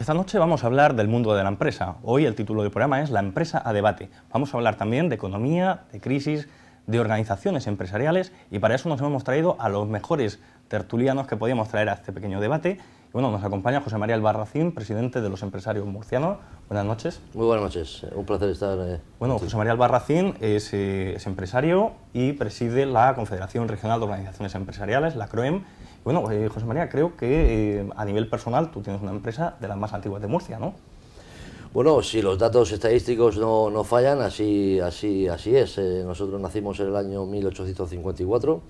Esta noche vamos a hablar del mundo de la empresa. Hoy el título del programa es La empresa a debate. Vamos a hablar también de economía, de crisis, de organizaciones empresariales, y para eso nos hemos traído a los mejores tertulianos que podíamos traer a este pequeño debate. Y bueno, nos acompaña José María Albarracín, presidente de los empresarios murcianos. Buenas noches. Muy buenas noches, un placer estar Bueno, José María Albarracín es empresario y preside la Confederación Regional de Organizaciones Empresariales, la CROEM. Bueno, José María, creo que a nivel personal tú tienes una empresa de las más antiguas de Murcia, ¿no? Bueno, si los datos estadísticos no fallan, así es. Nosotros nacimos en el año 1854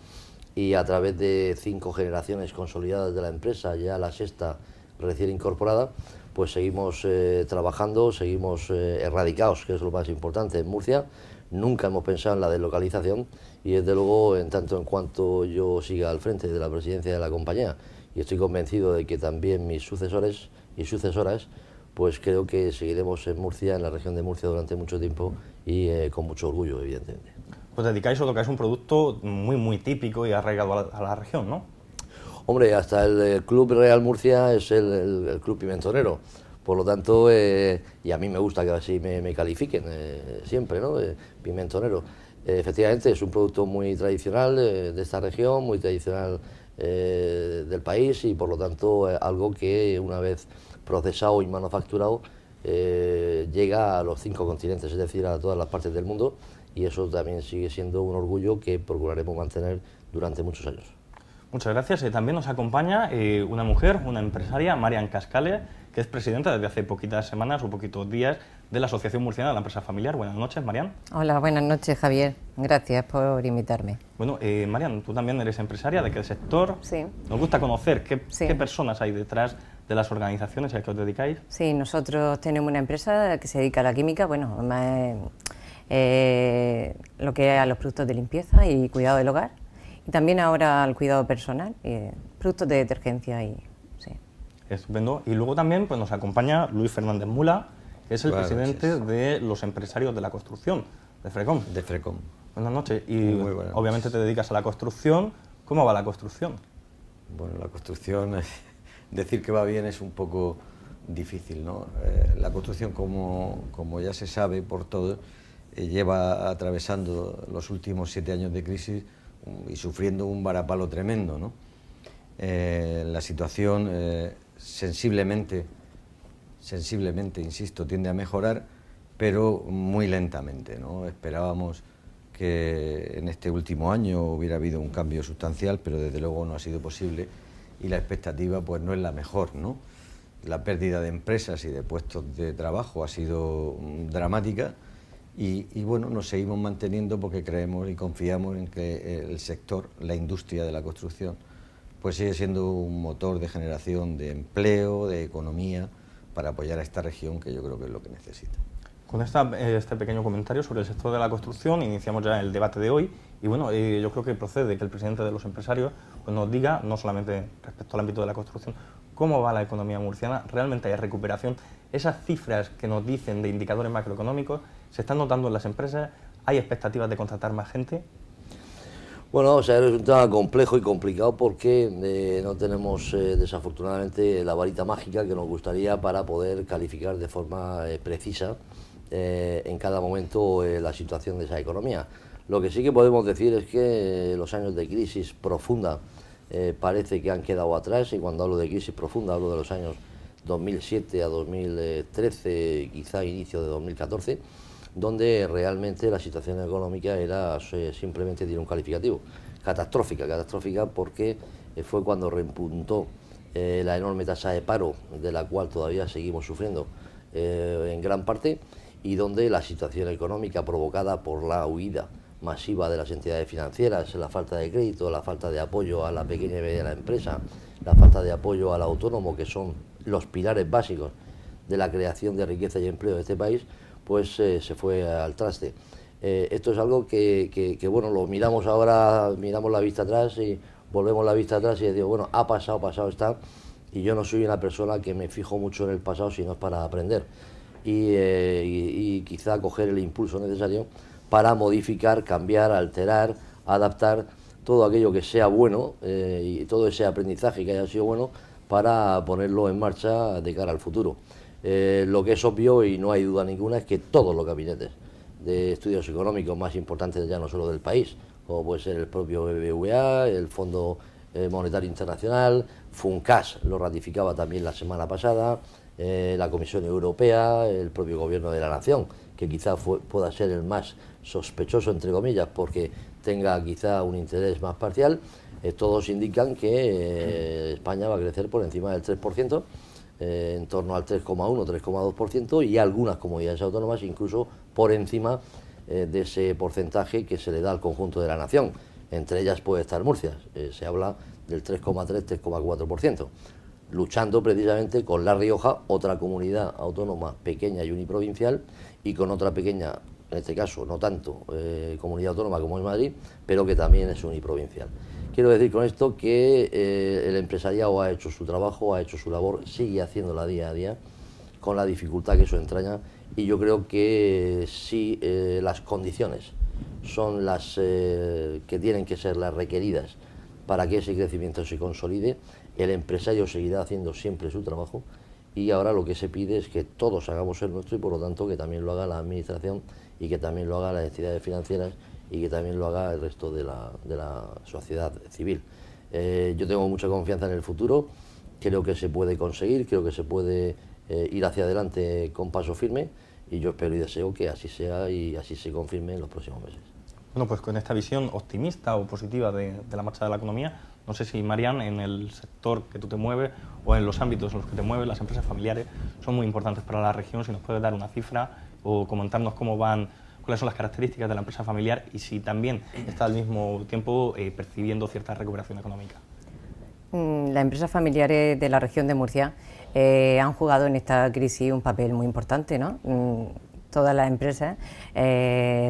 y a través de 5 generaciones consolidadas de la empresa, ya la sexta recién incorporada, pues seguimos trabajando, seguimos erradicados, que es lo más importante en Murcia. Nunca hemos pensado en la deslocalización y desde luego, en tanto en cuanto yo siga al frente de la presidencia de la compañía, y estoy convencido de que también mis sucesores y sucesoras, pues creo que seguiremos en Murcia, en la región de Murcia, durante mucho tiempo y con mucho orgullo, evidentemente. Pues dedicáis a lo que es un producto muy típico y arraigado a la región, ¿no? Hombre, hasta el Club Real Murcia es el club pimentonero. Por lo tanto, y a mí me gusta que así me califiquen siempre, ¿no? Pimentonero. Efectivamente, es un producto muy tradicional de esta región, muy tradicional del país, y por lo tanto algo que una vez procesado y manufacturado llega a los 5 continentes, es decir, a todas las partes del mundo, y eso también sigue siendo un orgullo que procuraremos mantener durante muchos años. Muchas gracias. También nos acompaña una mujer, una empresaria, Marian Cascale, que es presidenta desde hace poquitas semanas o poquitos días de la Asociación Murciana de la Empresa Familiar. Buenas noches, Marian. Hola, buenas noches, Javier. Gracias por invitarme. Bueno, Marian, tú también eres empresaria. ¿De qué sector? Sí. Nos gusta conocer qué personas hay detrás de las organizaciones a las que os dedicáis. Sí, nosotros tenemos una empresa que se dedica a la química, bueno, más lo que es a los productos de limpieza y cuidado del hogar, y también ahora al cuidado personal, productos de detergencia y... Estupendo. Y luego también pues, nos acompaña Luis Fernández Mula, que es el presidente de los empresarios de la construcción, de FRECOM. De FRECOM. Buenas noches. Y muy buenas obviamente noches. te dedicas a la construcción. ¿Cómo va la construcción? Bueno, la construcción, decir que va bien es un poco difícil, ¿no? La construcción, como ya se sabe por todo, lleva atravesando los últimos 7 años de crisis y sufriendo un varapalo tremendo, ¿no? La situación sensiblemente, insisto, tiende a mejorar, pero muy lentamente, ¿no? Esperábamos que en este último año hubiera habido un cambio sustancial, pero desde luego no ha sido posible y la expectativa pues no es la mejor, ¿no? La pérdida de empresas y de puestos de trabajo ha sido dramática y bueno, nos seguimos manteniendo porque creemos y confiamos en que el sector, la industria de la construcción, pues sigue siendo un motor de generación de empleo, de economía, para apoyar a esta región, que yo creo que es lo que necesita. Con este pequeño comentario sobre el sector de la construcción iniciamos ya el debate de hoy, y bueno, yo creo que procede que el presidente de los empresarios pues nos diga, no solamente respecto al ámbito de la construcción, cómo va la economía murciana. ¿Realmente hay recuperación? Esas cifras que nos dicen de indicadores macroeconómicos, ¿se están notando en las empresas? ¿Hay expectativas de contratar más gente? Bueno, o sea, es un tema complejo y complicado porque no tenemos desafortunadamente la varita mágica que nos gustaría para poder calificar de forma precisa en cada momento la situación de esa economía. Lo que sí que podemos decir es que los años de crisis profunda parece que han quedado atrás, y cuando hablo de crisis profunda hablo de los años 2007 a 2013, quizá inicio de 2014, donde realmente la situación económica era simplemente, tiene un calificativo, catastrófica, porque fue cuando repuntó la enorme tasa de paro, de la cual todavía seguimos sufriendo en gran parte, y donde la situación económica provocada por la huida masiva de las entidades financieras, la falta de crédito, la falta de apoyo a la pequeña y mediana empresa, la falta de apoyo al autónomo, que son los pilares básicos de la creación de riqueza y empleo de este país, pues se fue al traste. Esto es algo que bueno, lo miramos ahora, miramos la vista atrás y volvemos la vista atrás y digo, bueno, ha pasado, pasado está, y yo no soy una persona que me fijo mucho en el pasado, sino es para aprender y quizá coger el impulso necesario para modificar, cambiar, alterar, adaptar todo aquello que sea bueno y todo ese aprendizaje que haya sido bueno para ponerlo en marcha de cara al futuro. Lo que es obvio y no hay duda ninguna es que todos los gabinetes de estudios económicos más importantes ya no solo del país, como puede ser el propio BBVA, el Fondo Monetario Internacional, FUNCAS lo ratificaba también la semana pasada, la Comisión Europea, el propio Gobierno de la Nación, que quizá pueda ser el más sospechoso, entre comillas, porque tenga quizá un interés más parcial, todos indican que España va a crecer por encima del 3%, en torno al 3,1, 3,2%, y algunas comunidades autónomas incluso por encima de ese porcentaje que se le da al conjunto de la nación. Entre ellas puede estar Murcia, se habla del 3,3, 3,4%, luchando precisamente con La Rioja, otra comunidad autónoma pequeña y uniprovincial, y con otra pequeña, en este caso no tanto comunidad autónoma como es Madrid, pero que también es uniprovincial. Quiero decir con esto que el empresariado ha hecho su trabajo, ha hecho su labor, sigue haciéndola día a día, con la dificultad que eso entraña, y yo creo que si las condiciones son las que tienen que ser las requeridas para que ese crecimiento se consolide, el empresario seguirá haciendo siempre su trabajo, y ahora lo que se pide es que todos hagamos el nuestro, y por lo tanto que también lo haga la administración y que también lo haga las entidades financieras y que también lo haga el resto de la sociedad civil. Yo tengo mucha confianza en el futuro, creo que se puede conseguir, creo que se puede ir hacia adelante con paso firme, y yo espero y deseo que así sea y así se confirme en los próximos meses. Bueno, pues con esta visión optimista o positiva de la marcha de la economía, no sé si, Marian, en el sector que tú te mueves o en los ámbitos en los que te mueves, las empresas familiares son muy importantes para la región. Si nos puedes dar una cifra o comentarnos cómo van, cuáles son las características de la empresa familiar, y si también está al mismo tiempo percibiendo cierta recuperación económica. Las empresas familiares de la región de Murcia han jugado en esta crisis un papel muy importante, ¿no? Todas las empresas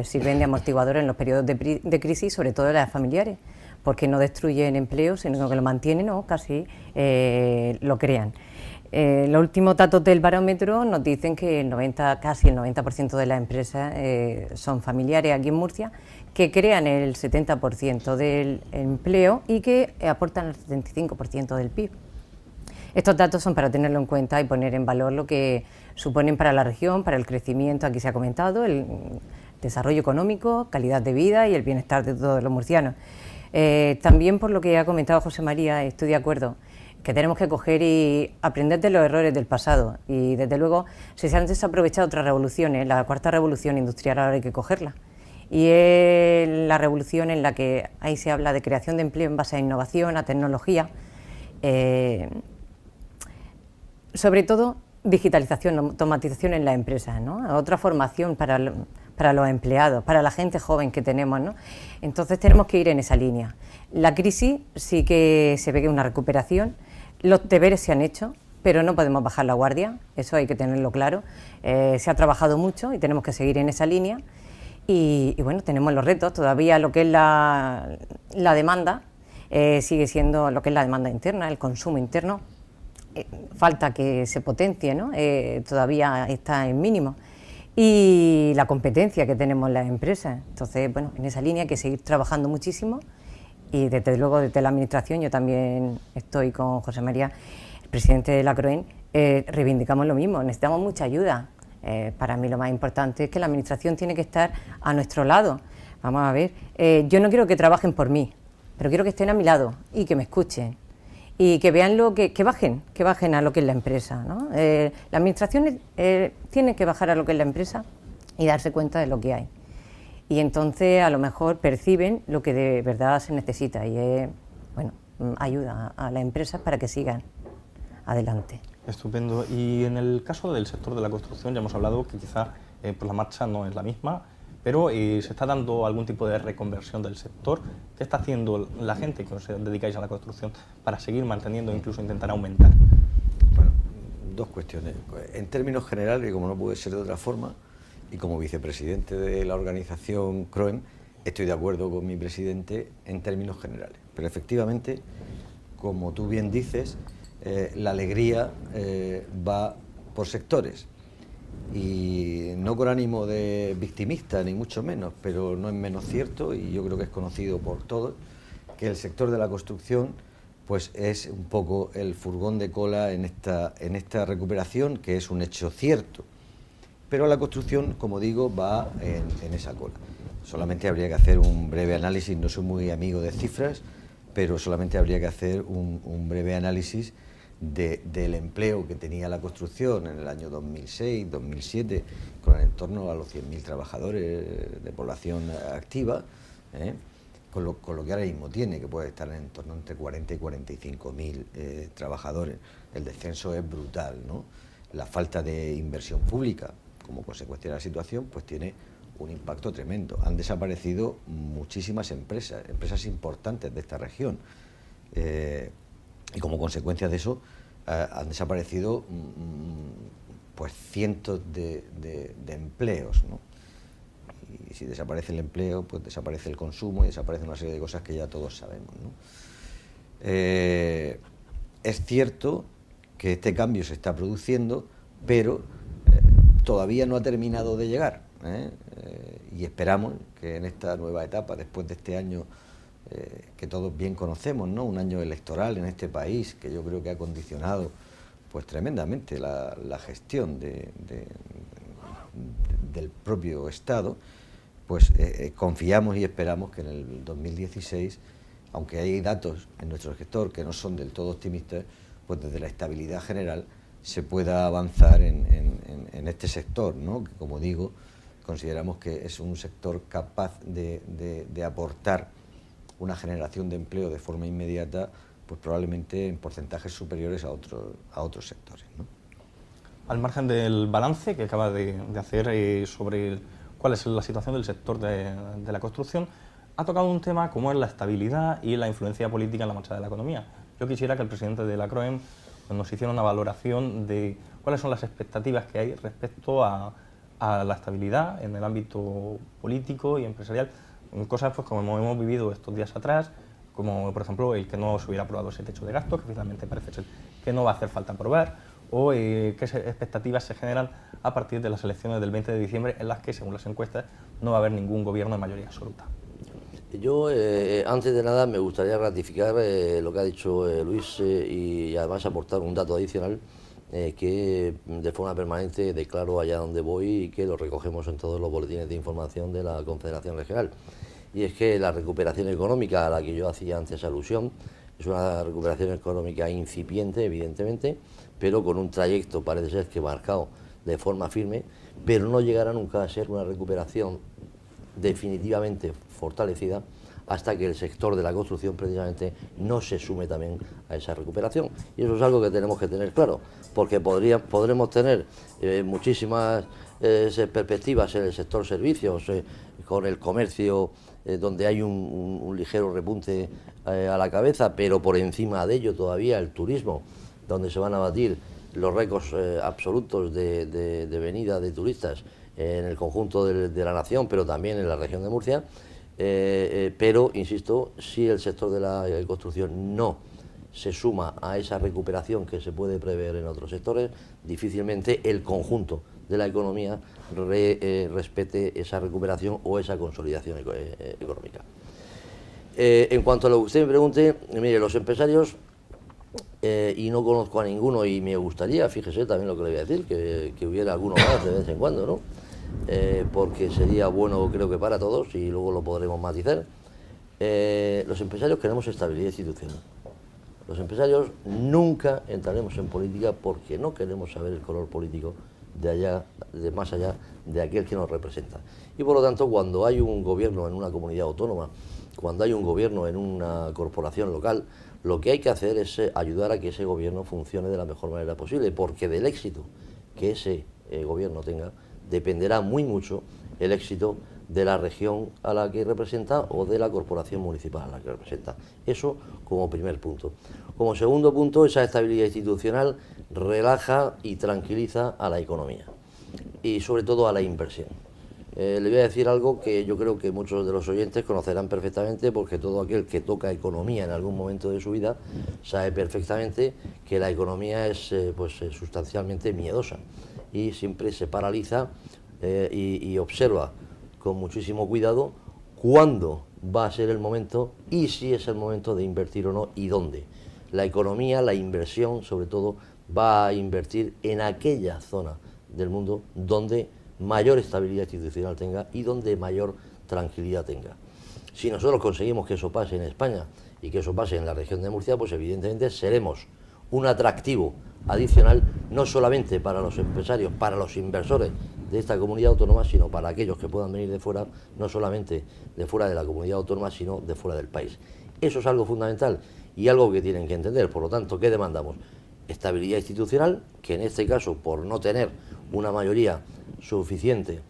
sirven de amortiguador en los periodos de crisis, sobre todo las familiares, porque no destruyen empleo, sino que lo mantienen o casi lo crean. Los últimos datos del barómetro nos dicen que casi el 90% de las empresas son familiares aquí en Murcia, que crean el 70% del empleo y que aportan el 75% del PIB. Estos datos son para tenerlo en cuenta y poner en valor lo que suponen para la región, para el crecimiento, aquí se ha comentado, el desarrollo económico, calidad de vida y el bienestar de todos los murcianos. También, por lo que ha comentado José María, estoy de acuerdo que tenemos que coger y aprender de los errores del pasado, y desde luego si se han desaprovechado otras revoluciones, la cuarta revolución industrial ahora hay que cogerla, y es la revolución en la que ahí se habla de creación de empleo en base a innovación, a tecnología, sobre todo digitalización, automatización en las empresas, ¿no? Otra formación para los empleados, para la gente joven que tenemos, ¿no? Entonces tenemos que ir en esa línea. La crisis sí que se ve que es una recuperación, los deberes se han hecho, pero no podemos bajar la guardia, eso hay que tenerlo claro. Se ha trabajado mucho y tenemos que seguir en esa línea, y bueno, tenemos los retos, todavía lo que es la demanda sigue siendo lo que es la demanda interna, el consumo interno, falta que se potencie, ¿no? Todavía está en mínimo, y la competencia que tenemos en las empresas. Entonces, bueno, en esa línea hay que seguir trabajando muchísimo, y desde luego desde la administración, yo también estoy con José María, el presidente de la CROEN, reivindicamos lo mismo, necesitamos mucha ayuda. Para mí lo más importante es que la administración tiene que estar a nuestro lado. Vamos a ver, yo no quiero que trabajen por mí, pero quiero que estén a mi lado y que me escuchen, y que vean que bajen a lo que es la empresa, ¿no? La administración tiene que bajar a lo que es la empresa y darse cuenta de lo que hay. Y entonces a lo mejor perciben lo que de verdad se necesita, y es, bueno, ayuda a las empresas para que sigan adelante. Estupendo. Y en el caso del sector de la construcción ya hemos hablado que quizá pues la marcha no es la misma, pero se está dando algún tipo de reconversión del sector. ¿Qué está haciendo la gente que os dedicáis a la construcción para seguir manteniendo e incluso intentar aumentar? Bueno, dos cuestiones. En términos generales, y como no puede ser de otra forma, y como vicepresidente de la organización CROEN, estoy de acuerdo con mi presidente en términos generales. Pero efectivamente, como tú bien dices, la alegría va por sectores. Y no con ánimo de victimista, ni mucho menos, pero no es menos cierto, y yo creo que es conocido por todos, que el sector de la construcción pues es un poco el furgón de cola en esta recuperación, que es un hecho cierto. Pero la construcción, como digo, va en esa cola. Solamente habría que hacer un breve análisis, no soy muy amigo de cifras, pero solamente habría que hacer un breve análisis del empleo que tenía la construcción en el año 2006, 2007, con en torno a los 100.000 trabajadores de población activa, con lo que ahora mismo tiene, que puede estar en torno entre 40 y 45.000 trabajadores. El descenso es brutal, ¿no? La falta de inversión pública, como consecuencia de la situación, pues tiene un impacto tremendo. Han desaparecido muchísimas empresas importantes de esta región, y como consecuencia de eso han desaparecido pues cientos de empleos, ¿no? Y si desaparece el empleo, pues desaparece el consumo y desaparece una serie de cosas que ya todos sabemos, ¿no? Es cierto que este cambio se está produciendo, pero todavía no ha terminado de llegar, y esperamos que en esta nueva etapa, después de este año que todos bien conocemos, ¿no? Un año electoral en este país, que yo creo que ha condicionado pues tremendamente la gestión del propio Estado, pues confiamos y esperamos que en el 2016, aunque hay datos en nuestro sector que no son del todo optimistas, pues desde la estabilidad general se pueda avanzar en este sector, ¿no? Que, como digo, consideramos que es un sector capaz de aportar una generación de empleo de forma inmediata, pues probablemente en porcentajes superiores a otros sectores, ¿no? Al margen del balance que acaba de hacer sobre cuál es la situación del sector de la construcción, ha tocado un tema como es la estabilidad y la influencia política en la marcha de la economía. Yo quisiera que el presidente de la CROEM nos hiciera una valoración de cuáles son las expectativas que hay respecto a la estabilidad en el ámbito político y empresarial, en cosas pues como hemos vivido estos días atrás, como por ejemplo el que no se hubiera aprobado ese techo de gasto, que finalmente parece ser que no va a hacer falta aprobar, o qué expectativas se generan a partir de las elecciones del 20 de diciembre, en las que, según las encuestas, no va a haber ningún gobierno de mayoría absoluta. Yo, antes de nada, me gustaría ratificar lo que ha dicho Luis, y además aportar un dato adicional que de forma permanente declaro allá donde voy y que lo recogemos en todos los boletines de información de la Confederación Regional. Y es que la recuperación económica a la que yo hacía antes alusión es una recuperación económica incipiente, evidentemente, pero con un trayecto, parece ser que marcado de forma firme, pero no llegará nunca a ser una recuperación definitivamente fortalecida hasta que el sector de la construcción precisamente no se sume también a esa recuperación. Y eso es algo que tenemos que tener claro, porque podremos tener muchísimas perspectivas en el sector servicios, con el comercio, donde hay un ligero repunte a la cabeza, pero por encima de ello todavía el turismo, donde se van a batir los récords absolutos de venida de turistas en el conjunto de la nación, pero también en la región de Murcia. Pero, insisto, si el sector de la construcción no se suma a esa recuperación que se puede prever en otros sectores, difícilmente el conjunto de la economía respete esa recuperación o esa consolidación económica. En cuanto a lo que usted me pregunte, mire, los empresarios, y no conozco a ninguno, y me gustaría, fíjese también lo que le voy a decir, que hubiera alguno más de vez en cuando, ¿no? Porque sería bueno, creo que para todos, y luego lo podremos matizar. Los empresarios queremos estabilidad institucional. Los empresarios nunca entraremos en política porque no queremos saber el color político más allá de aquel que nos representa. Y por lo tanto, cuando hay un gobierno en una comunidad autónoma, cuando hay un gobierno en una corporación local, lo que hay que hacer es ayudar a que ese gobierno funcione de la mejor manera posible, porque del éxito que ese gobierno tenga dependerá muy mucho el éxito de la región a la que representa o de la corporación municipal a la que representa. Eso como primer punto. Como segundo punto, esa estabilidad institucional relaja y tranquiliza a la economía y sobre todo a la inversión. Le voy a decir algo que yo creo que muchos de los oyentes conocerán perfectamente, porque todo aquel que toca economía en algún momento de su vida sabe perfectamente que la economía es sustancialmente miedosa y siempre se paraliza y observa con muchísimo cuidado cuándo va a ser el momento y si es el momento de invertir o no y dónde. la economía, la inversión, sobre todo, va a invertir en aquella zona del mundo donde mayor estabilidad institucional tenga y donde mayor tranquilidad tenga. Si nosotros conseguimos que eso pase en España y que eso pase en la región de Murcia, pues evidentemente seremos un atractivo adicional, no solamente para los empresarios, para los inversores de esta comunidad autónoma, sino para aquellos que puedan venir de fuera, no solamente de fuera de la comunidad autónoma, sino de fuera del país. Eso es algo fundamental y algo que tienen que entender. Por lo tanto, ¿qué demandamos? Estabilidad institucional, que en este caso, por no tener una mayoría suficiente,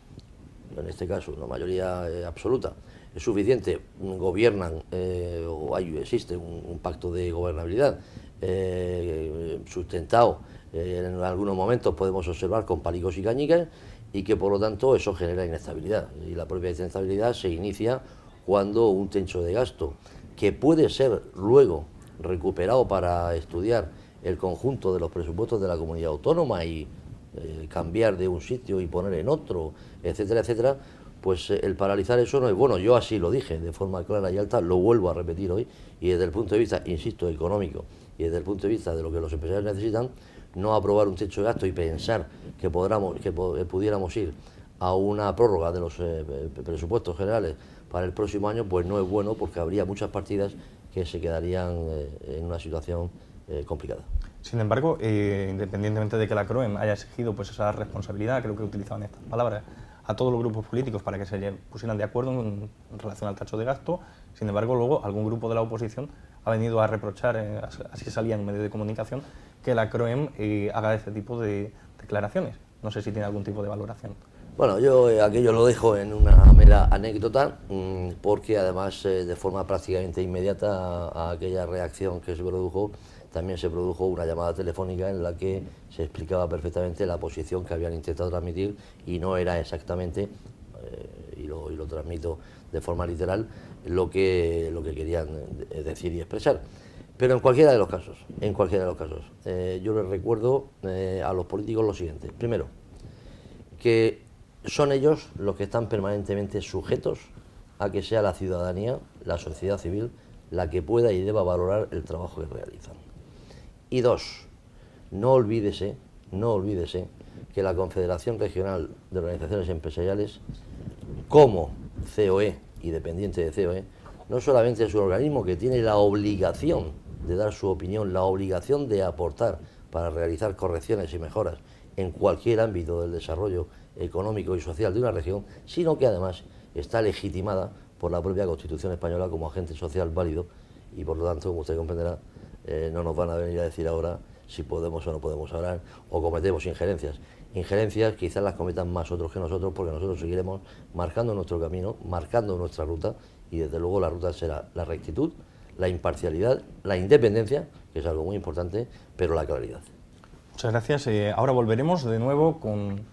en este caso una mayoría absoluta, es suficiente, gobiernan o existe un pacto de gobernabilidad sustentado en algunos momentos podemos observar con palicos y cañicas, y que por lo tanto eso genera inestabilidad, y la propia inestabilidad se inicia cuando un techo de gasto que puede ser luego recuperado para estudiar el conjunto de los presupuestos de la comunidad autónoma y cambiar de un sitio y poner en otro, etcétera, etcétera, pues el paralizar eso no es bueno. Yo así lo dije de forma clara y alta, lo vuelvo a repetir hoy, y desde el punto de vista, insisto, económico, y desde el punto de vista de lo que los empresarios necesitan, no aprobar un techo de gasto y pensar que pudiéramos ir a una prórroga de los presupuestos generales para el próximo año, pues no es bueno, porque habría muchas partidas que se quedarían en una situación complicada. Sin embargo, independientemente de que la CROEM haya exigido pues esa responsabilidad, creo que utilizaban estas palabras, a todos los grupos políticos para que se pusieran de acuerdo en relación al techo de gasto, sin embargo luego algún grupo de la oposición ha venido a reprochar, así salía en un medio de comunicación, que la CROEM haga este tipo de declaraciones. No sé si tiene algún tipo de valoración. Bueno, yo aquello lo dejo en una mera anécdota, porque además de forma prácticamente inmediata a aquella reacción que se produjo, también se produjo una llamada telefónica en la que se explicaba perfectamente la posición que habían intentado transmitir, y no era exactamente, y lo transmito de forma literal, lo que querían decir y expresar. Pero en cualquiera de los casos, yo les recuerdo a los políticos lo siguiente. Primero, que son ellos los que están permanentemente sujetos a que sea la ciudadanía, la sociedad civil, la que pueda y deba valorar el trabajo que realizan. Y dos, no olvídese que la Confederación Regional de Organizaciones Empresariales, como COE y dependiente de COE, no solamente es un organismo que tiene la obligación de dar su opinión, la obligación de aportar para realizar correcciones y mejoras en cualquier ámbito del desarrollo económico y social de una región, sino que además está legitimada por la propia Constitución española como agente social válido, y por lo tanto, como usted comprenderá, no nos van a venir a decir ahora si podemos o no podemos hablar, o cometemos injerencias. Injerencias quizás las cometan más otros que nosotros, porque nosotros seguiremos marcando nuestro camino, marcando nuestra ruta, y desde luego la ruta será la rectitud, la imparcialidad, la independencia, que es algo muy importante, pero la claridad. Muchas gracias. Ahora volveremos de nuevo con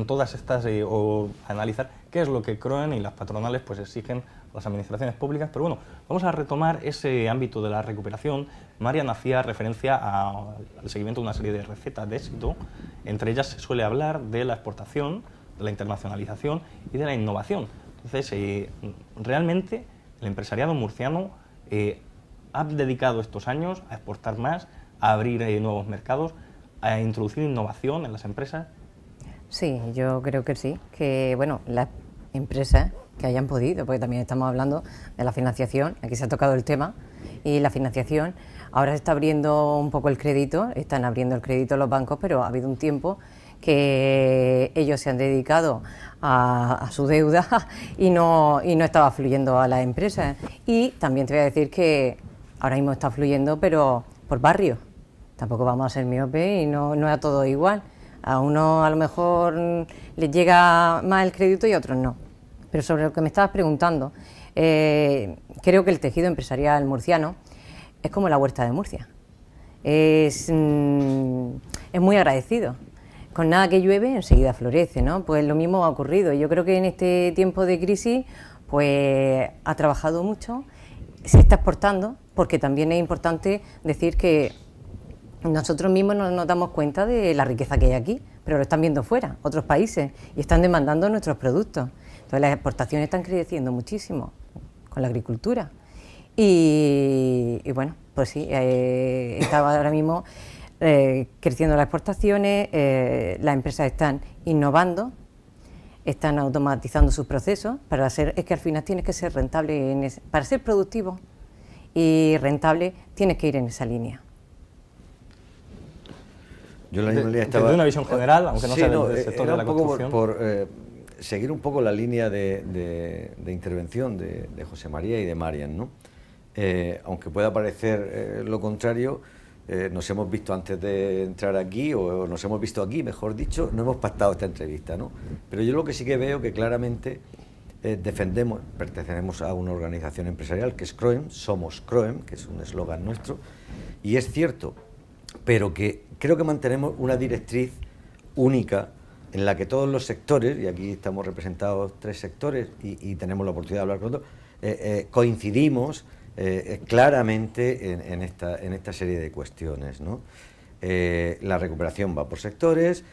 todas estas, o a analizar qué es lo que CROEM y las patronales pues exigen a las administraciones públicas. Pero bueno, vamos a retomar ese ámbito de la recuperación. Marian hacía referencia al seguimiento de una serie de recetas de éxito. Entre ellas se suele hablar de la exportación, de la internacionalización y de la innovación. Entonces, realmente el empresariado murciano ha dedicado estos años a exportar más, a abrir nuevos mercados, a introducir innovación en las empresas. Sí, yo creo que sí, que bueno, las empresas que hayan podido, porque también estamos hablando de la financiación, aquí se ha tocado el tema, y la financiación, ahora se está abriendo un poco el crédito, están abriendo el crédito los bancos, pero ha habido un tiempo que ellos se han dedicado a su deuda y no estaba fluyendo a las empresas. Y también te voy a decir que ahora mismo está fluyendo, pero por barrio. Tampoco vamos a ser miope y no es a todo igual. A uno a lo mejor les llega más el crédito y a otros no. Pero sobre lo que me estabas preguntando, creo que el tejido empresarial murciano es como la huerta de Murcia. Es muy agradecido. Con nada que llueve enseguida florece, ¿no? Pues lo mismo ha ocurrido. Yo creo que en este tiempo de crisis pues ha trabajado mucho, se está exportando, porque también es importante decir que nosotros mismos no nos damos cuenta de la riqueza que hay aquí, pero lo están viendo fuera, otros países, y están demandando nuestros productos. Entonces las exportaciones están creciendo muchísimo con la agricultura. Y bueno, pues sí, está ahora mismo creciendo las exportaciones, las empresas están innovando, están automatizando sus procesos para ser, es que al final tienes que ser rentable, para ser productivo y rentable tienes que ir en esa línea. Yo la misma línea estaba... De una visión general, aunque no sea del sector de la construcción. Por seguir un poco la línea de intervención de José María y de Marian, ¿no? Aunque pueda parecer lo contrario, nos hemos visto antes de entrar aquí, o nos hemos visto aquí, mejor dicho, no hemos pactado esta entrevista, ¿no? Pero yo lo que sí que veo que claramente pertenecemos a una organización empresarial que es CROEM, somos CROEM, que es un eslogan nuestro, y es cierto, pero que creo que mantenemos una directriz única en la que todos los sectores, y aquí estamos representados 3 sectores y tenemos la oportunidad de hablar con otros, coincidimos claramente en esta serie de cuestiones, ¿no? La recuperación va por sectores,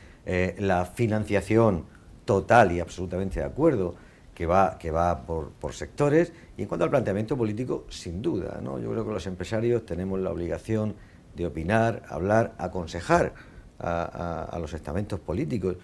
la financiación total y absolutamente de acuerdo que va por sectores, y en cuanto al planteamiento político, sin duda, ¿no? Yo creo que los empresarios tenemos la obligación de opinar, hablar, aconsejar a los estamentos políticos,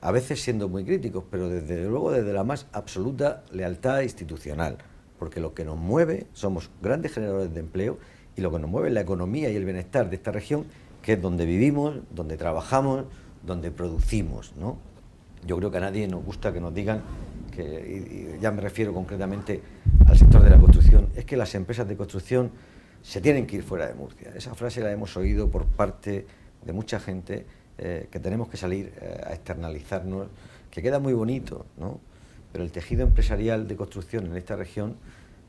a veces siendo muy críticos, pero desde luego desde la más absoluta lealtad institucional, porque lo que nos mueve, somos grandes generadores de empleo, y lo que nos mueve es la economía y el bienestar de esta región, que es donde vivimos, donde trabajamos, donde producimos, ¿no? Yo creo que a nadie nos gusta que nos digan, y ya me refiero concretamente al sector de la construcción, es que las empresas de construcción se tienen que ir fuera de Murcia. Esa frase la hemos oído por parte de mucha gente, que tenemos que salir a externalizarnos, que queda muy bonito, ¿no? Pero el tejido empresarial de construcción en esta región,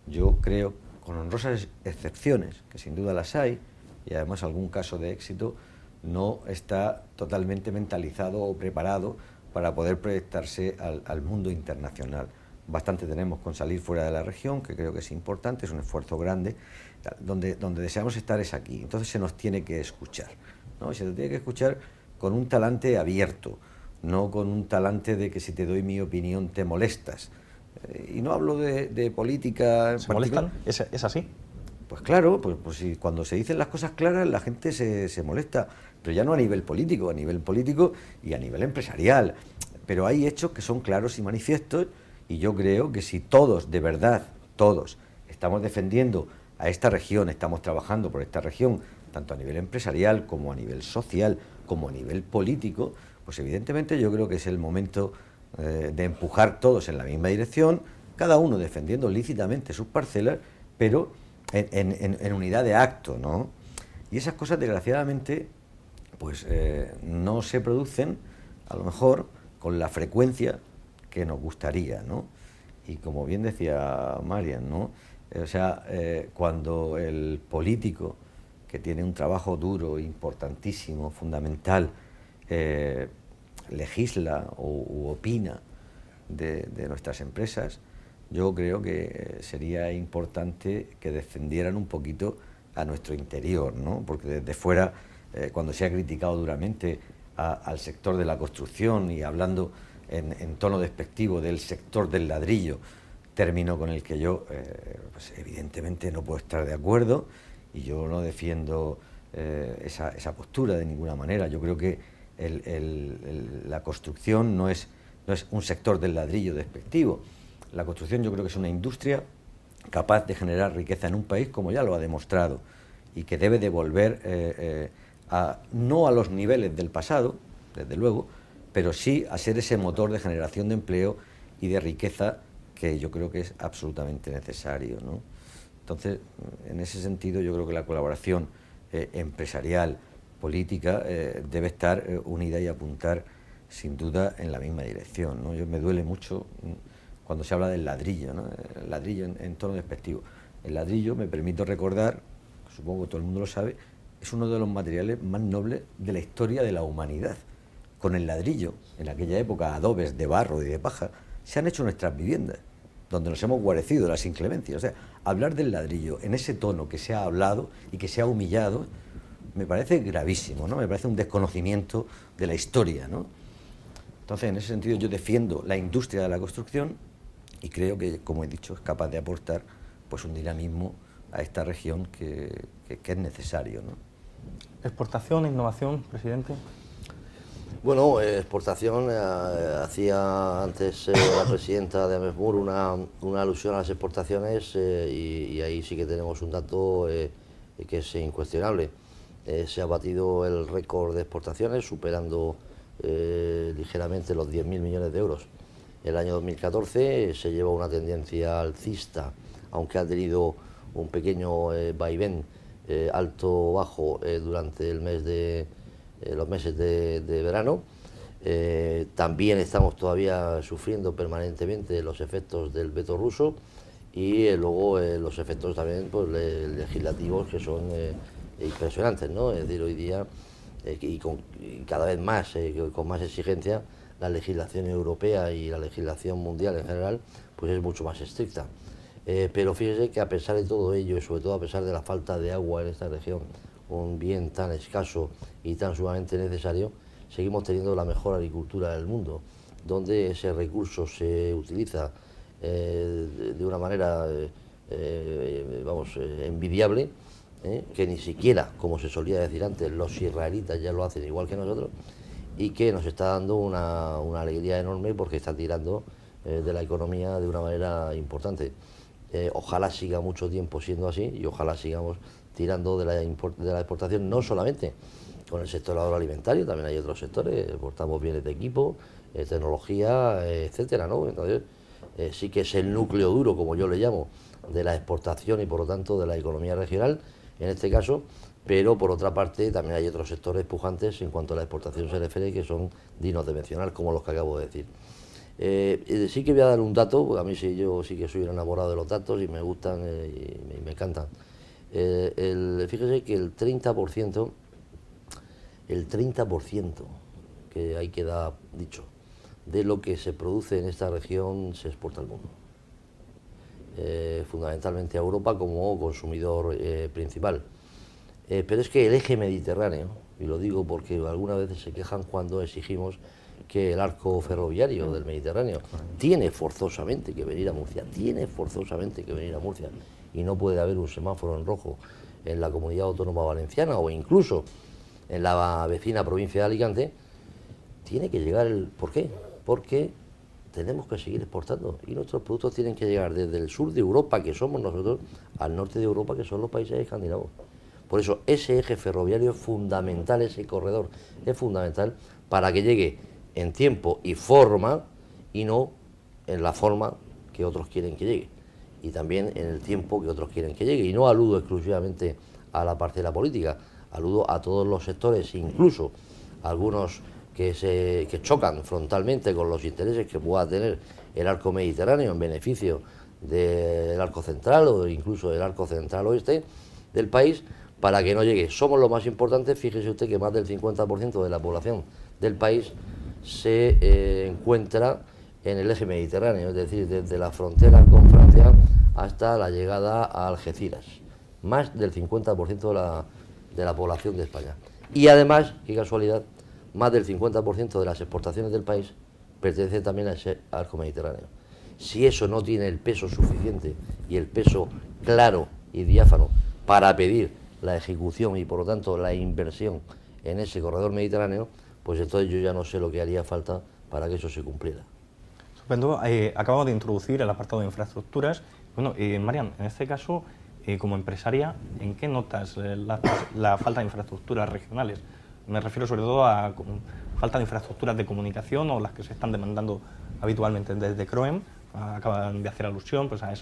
yo creo, con honrosas excepciones, que sin duda las hay, y además algún caso de éxito, no está totalmente mentalizado o preparado para poder proyectarse al mundo internacional. Bastante tenemos con salir fuera de la región, que creo que es importante, es un esfuerzo grande. Donde deseamos estar es aquí, entonces se nos tiene que escuchar, ¿no? Se nos tiene que escuchar con un talante abierto, no con un talante de que si te doy mi opinión te molestas. Y no hablo de política... ¿Se molestan? ¿Es así? Pues claro, pues si cuando se dicen las cosas claras la gente se molesta, pero ya no a nivel político y a nivel empresarial. Pero hay hechos que son claros y manifiestos, y yo creo que si todos, de verdad, todos, estamos defendiendo a esta región, estamos trabajando por esta región, tanto a nivel empresarial como a nivel social, como a nivel político, pues evidentemente yo creo que es el momento de empujar todos en la misma dirección, cada uno defendiendo lícitamente sus parcelas, pero en unidad de acto, ¿no? Y esas cosas, desgraciadamente, pues no se producen, a lo mejor, con la frecuencia que nos gustaría, ¿no? Y como bien decía Marian, ¿no? O sea, cuando el político, que tiene un trabajo duro, importantísimo, fundamental, legisla u opina de nuestras empresas, yo creo que sería importante que defendieran un poquito a nuestro interior, ¿no? Porque desde fuera, cuando se ha criticado duramente al sector de la construcción y hablando en tono despectivo del sector del ladrillo, término con el que yo, pues evidentemente no puedo estar de acuerdo, y yo no defiendo esa postura de ninguna manera. Yo creo que la construcción no es un sector del ladrillo despectivo. La construcción yo creo que es una industria capaz de generar riqueza en un país, como ya lo ha demostrado, y que debe de volver no a los niveles del pasado, desde luego, pero sí a ser ese motor de generación de empleo y de riqueza que yo creo que es absolutamente necesario, ¿no? Entonces, en ese sentido, yo creo que la colaboración empresarial, política, debe estar unida y apuntar, sin duda, en la misma dirección, ¿no? Me duele mucho cuando se habla del ladrillo, ¿no? El ladrillo en tono despectivo. El ladrillo, me permito recordar, supongo que todo el mundo lo sabe, es uno de los materiales más nobles de la historia de la humanidad. Con el ladrillo, en aquella época, adobes de barro y de paja, se han hecho nuestras viviendas, donde nos hemos guarecido de las inclemencias. O sea, hablar del ladrillo en ese tono que se ha hablado y que se ha humillado, me parece gravísimo, ¿no? Me parece un desconocimiento de la historia, ¿no? Entonces, en ese sentido, yo defiendo la industria de la construcción y creo que, como he dicho, es capaz de aportar pues un dinamismo a esta región que es necesario, ¿no? Exportación, innovación, presidente. Bueno, exportación, hacía antes la presidenta de AMESMUR una alusión a las exportaciones y ahí sí que tenemos un dato que es incuestionable. Se ha batido el récord de exportaciones, superando ligeramente los 10.000 millones de euros. El año 2014 se lleva una tendencia alcista, aunque ha tenido un pequeño vaivén alto-bajo durante el mes los meses de verano. También estamos todavía sufriendo permanentemente los efectos del veto ruso y luego los efectos también pues, legislativos que son impresionantes, ¿no? Es decir, hoy día y cada vez más, con más exigencia, la legislación europea y la legislación mundial en general pues es mucho más estricta. Pero fíjese que a pesar de todo ello y sobre todo a pesar de la falta de agua en esta región, un bien tan escaso y tan sumamente necesario, seguimos teniendo la mejor agricultura del mundo, donde ese recurso se utiliza de una manera envidiable, que ni siquiera, como se solía decir antes, los israelitas ya lo hacen igual que nosotros, y que nos está dando una alegría enorme porque está tirando de la economía de una manera importante. Ojalá siga mucho tiempo siendo así y ojalá sigamos tirando de la exportación, no solamente con el sector agroalimentario, también hay otros sectores, exportamos bienes de equipo, tecnología, etcétera, ¿no? Entonces, sí que es el núcleo duro, como yo le llamo, de la exportación y por lo tanto de la economía regional, en este caso, pero por otra parte también hay otros sectores pujantes en cuanto a la exportación se refiere que son dignos de mencionar, como los que acabo de decir. Sí que voy a dar un dato, porque a mí sí, yo sí que soy un enamorado de los datos y me gustan y me encantan. Fíjese que el 30%, que ahí queda dicho, de lo que se produce en esta región se exporta al mundo. Fundamentalmente a Europa como consumidor principal. Pero es que el eje mediterráneo, y lo digo porque algunas veces se quejan cuando exigimos que el arco ferroviario del Mediterráneo tiene forzosamente que venir a Murcia, y no puede haber un semáforo en rojo en la Comunidad Autónoma Valenciana o incluso en la vecina provincia de Alicante, tiene que llegar ¿por qué? Porque tenemos que seguir exportando y nuestros productos tienen que llegar desde el sur de Europa, que somos nosotros, al norte de Europa, que son los países escandinavos. Por eso ese eje ferroviario es fundamental, ese corredor es fundamental para que llegue en tiempo y forma y no en la forma que otros quieren que llegue y también en el tiempo que otros quieren que llegue. Y no aludo exclusivamente a la parcela política, aludo a todos los sectores, incluso algunos que chocan frontalmente con los intereses que pueda tener el arco mediterráneo en beneficio del arco central o incluso del arco central oeste del país, para que no llegue. Somos lo más importante, fíjese usted que más del 50% de la población del país se encuentra en el eje mediterráneo, es decir, desde la frontera con Francia hasta la llegada a Algeciras, más del 50% de la población de España. Y además, qué casualidad, más del 50% de las exportaciones del país pertenece también a ese arco mediterráneo. Si eso no tiene el peso suficiente y el peso claro y diáfano para pedir la ejecución y por lo tanto la inversión en ese corredor mediterráneo, pues entonces yo ya no sé lo que haría falta para que eso se cumpliera. Estupendo. Acabamos de introducir el apartado de infraestructuras. Bueno, Marian, en este caso, como empresaria, ¿en qué notas la falta de infraestructuras regionales? Me refiero sobre todo a falta de infraestructuras de comunicación o las que se están demandando habitualmente desde CROEM. Acaban de hacer alusión pues, a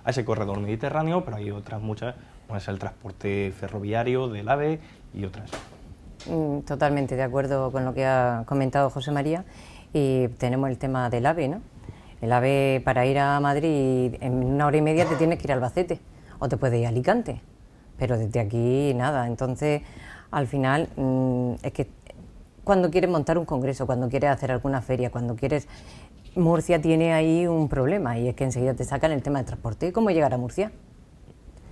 ese corredor mediterráneo, pero hay otras muchas, como es el transporte ferroviario del AVE y otras. Totalmente de acuerdo con lo que ha comentado José María, y tenemos el tema del AVE, ¿no? El AVE, para ir a Madrid en 1 hora y media te tienes que ir a Albacete o te puedes ir a Alicante, pero desde aquí nada. Entonces, al final, es que cuando quieres montar un congreso, cuando quieres hacer alguna feria, cuando quieres... Murcia tiene ahí un problema y es que enseguida te sacan el tema del transporte y cómo llegar a Murcia.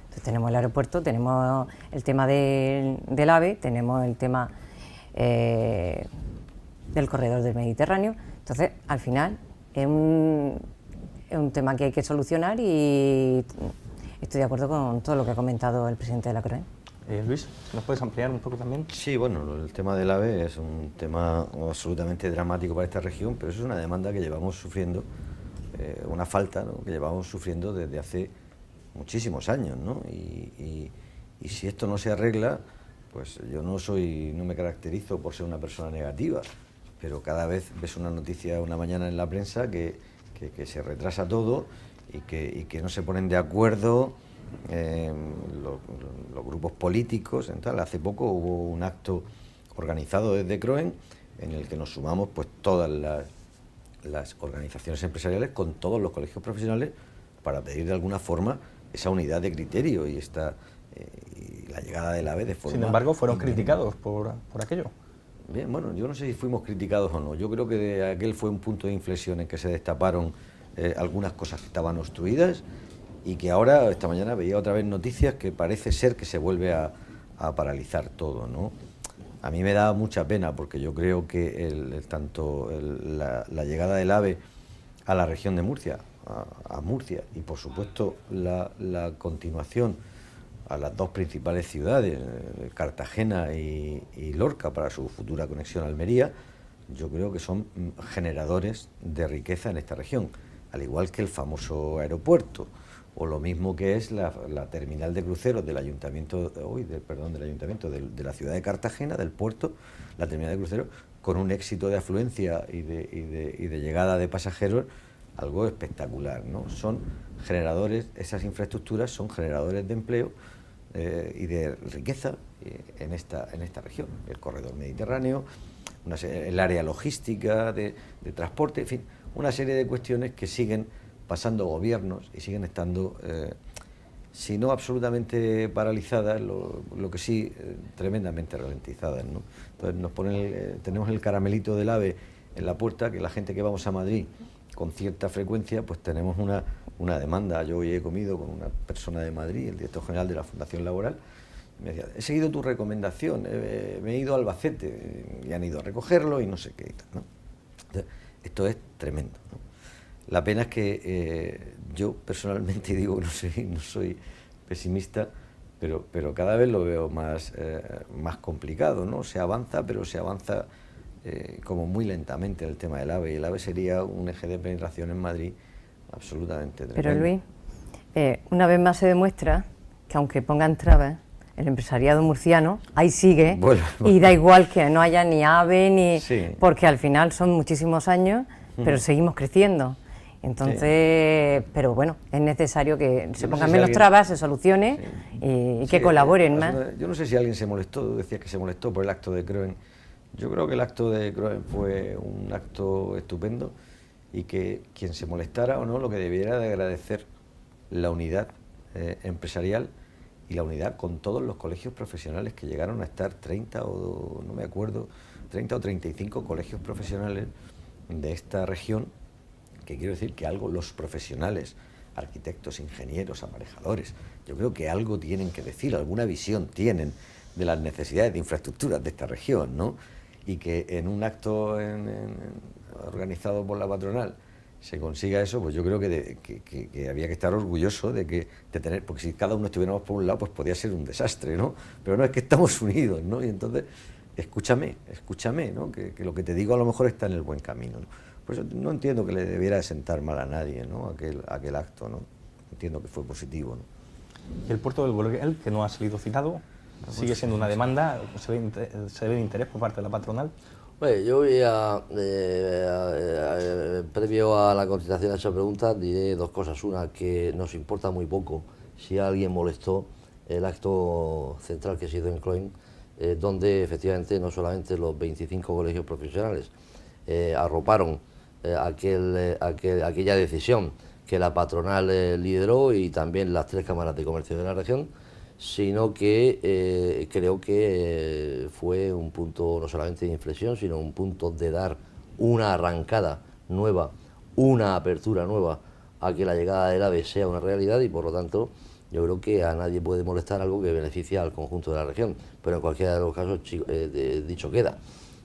Entonces tenemos el aeropuerto, tenemos el tema del AVE, tenemos el tema del corredor del Mediterráneo. Entonces, al final, es un tema que hay que solucionar y estoy de acuerdo con todo lo que ha comentado el presidente de la CROE. Luis, ¿nos puedes ampliar un poco también? Sí, bueno, el tema del AVE es un tema absolutamente dramático para esta región, pero eso es una demanda que llevamos sufriendo, una falta, ¿no?, que llevamos sufriendo desde hace muchísimos años, ¿no? Y si esto no se arregla, pues yo no me caracterizo por ser una persona negativa, pero cada vez ves una noticia una mañana en la prensa que se retrasa todo y que no se ponen de acuerdo los grupos políticos. Entonces, hace poco hubo un acto organizado desde CROEN en el que nos sumamos pues todas las organizaciones empresariales con todos los colegios profesionales para pedir de alguna forma esa unidad de criterio y la llegada del AVE de forma... Sin embargo, fueron criticados por aquello. Bien, bueno, yo no sé si fuimos criticados o no. Yo creo que aquel fue un punto de inflexión en que se destaparon algunas cosas que estaban obstruidas y que ahora, esta mañana, veía otra vez noticias que parece ser que se vuelve a paralizar todo, ¿no? A mí me da mucha pena porque yo creo que la llegada del AVE a la región de Murcia, a Murcia, y por supuesto la continuación a las dos principales ciudades, Cartagena y Lorca, para su futura conexión a Almería, yo creo que son generadores de riqueza en esta región, al igual que el famoso aeropuerto, o lo mismo que es la terminal de cruceros del ayuntamiento, de la ciudad de Cartagena, del puerto, la terminal de cruceros, con un éxito de afluencia y de llegada de pasajeros, algo espectacular, ¿no? Son generadores, esas infraestructuras son generadores de empleo y de riqueza en esta región, el corredor mediterráneo, el área logística de transporte, en fin, una serie de cuestiones que siguen pasando gobiernos y siguen estando, si no absolutamente paralizadas, lo que sí tremendamente ralentizadas, ¿no? Entonces tenemos el caramelito del AVE en la puerta, que la gente que vamos a Madrid con cierta frecuencia, pues tenemos una demanda. Yo hoy he comido con una persona de Madrid, el director general de la Fundación Laboral, y me decía, he seguido tu recomendación, me he ido a Albacete y han ido a recogerlo y no sé qué, ¿no? Entonces, esto es tremendo, ¿no? La pena es que yo personalmente digo, no soy pesimista, pero cada vez lo veo más complicado, ¿no? Se avanza, pero se avanza como muy lentamente el tema del AVE, y el AVE sería un eje de penetración en Madrid absolutamente tremendo. Pero Luis, una vez más se demuestra que aunque pongan trabas, el empresariado murciano ahí sigue, bueno. Y da igual que no haya ni AVE, ni sí. Porque al final son muchísimos años, pero seguimos creciendo. Entonces, sí. Pero bueno, es necesario que se pongan menos trabas, se solucione y que colaboren más. Yo no sé si alguien se molestó, decía que se molestó por el acto de CROEN. Yo creo que el acto de CROEN fue un acto estupendo y que quien se molestara o no, lo que debiera de agradecer la unidad empresarial y la unidad con todos los colegios profesionales que llegaron a estar 30 o 35 colegios profesionales de esta región, que quiero decir que algo los profesionales, arquitectos, ingenieros, aparejadores, yo creo que algo tienen que decir, alguna visión tienen de las necesidades de infraestructuras de esta región, ¿no? Y que en un acto organizado por la patronal se consiga eso, pues yo creo que había que estar orgulloso de tener, porque si cada uno estuviéramos por un lado, pues podía ser un desastre, ¿no? Pero no, es que estamos unidos, ¿no? Y entonces, escúchame, ¿no? Que lo que te digo a lo mejor está en el buen camino, ¿no? Por eso no entiendo que le debiera de sentar mal a nadie, ¿no? Aquel acto, ¿no? Entiendo que fue positivo, ¿no? ¿Y el puerto del Boreal, que no ha salido citado, sigue siendo una demanda? ¿Se ve de interés por parte de la patronal? Bueno, yo voy previo a la contestación a esa pregunta, diré dos cosas. Una, que nos importa muy poco si alguien molestó el acto central que se hizo en CROEN, donde efectivamente no solamente los 25 colegios profesionales arroparon aquella decisión que la patronal lideró y también las 3 cámaras de comercio de la región, sino que creo que fue un punto no solamente de inflexión, sino un punto de dar una arrancada nueva, una apertura nueva a que la llegada del AVE sea una realidad, y por lo tanto yo creo que a nadie puede molestar algo que beneficia al conjunto de la región, pero en cualquiera de los casos dicho queda.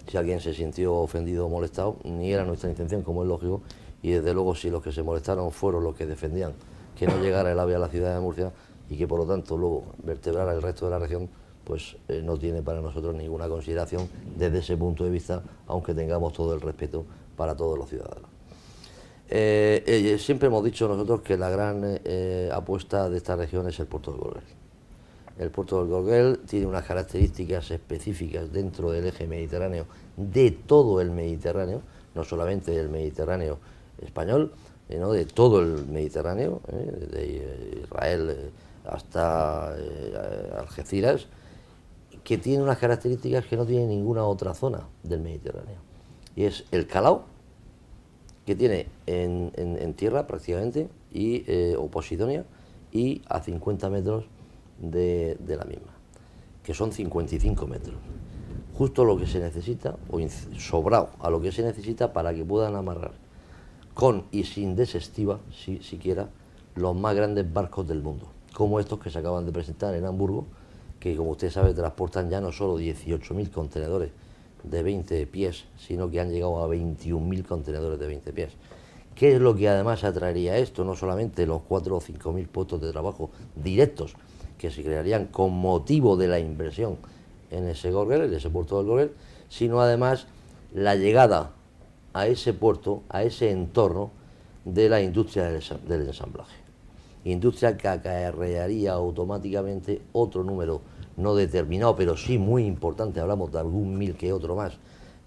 Si alguien se sintió ofendido o molestado, ni era nuestra intención, como es lógico, y desde luego si los que se molestaron fueron los que defendían que no llegara el AVE a la ciudad de Murcia, y que por lo tanto luego vertebrar el resto de la región, pues no tiene para nosotros ninguna consideración desde ese punto de vista, aunque tengamos todo el respeto para todos los ciudadanos. Siempre hemos dicho nosotros que la gran apuesta de esta región es el puerto de Gorguel. El puerto del Gorguel tiene unas características específicas dentro del eje mediterráneo, de todo el Mediterráneo, no solamente del Mediterráneo español, sino de todo el Mediterráneo, de Israel hasta Algeciras, que tiene unas características que no tiene ninguna otra zona del Mediterráneo. Y es el calao, que tiene en tierra prácticamente, o Posidonia, y a 50 metros de la misma, que son 55 metros. Justo lo que se necesita, o sobrado a lo que se necesita para que puedan amarrar con y sin desestiva, siquiera, los más grandes barcos del mundo, como estos que se acaban de presentar en Hamburgo, que como usted sabe transportan ya no solo 18.000 contenedores de 20 pies, sino que han llegado a 21.000 contenedores de 20 pies. ¿Qué es lo que además atraería esto? No solamente los 4 o 5.000 puestos de trabajo directos que se crearían con motivo de la inversión en ese Gorguel, en ese puerto del Gorguel, sino además la llegada a ese puerto, a ese entorno de la industria del ensamblaje. Industria que acarrearía automáticamente otro número no determinado, pero sí muy importante, hablamos de algún 1000 que otro más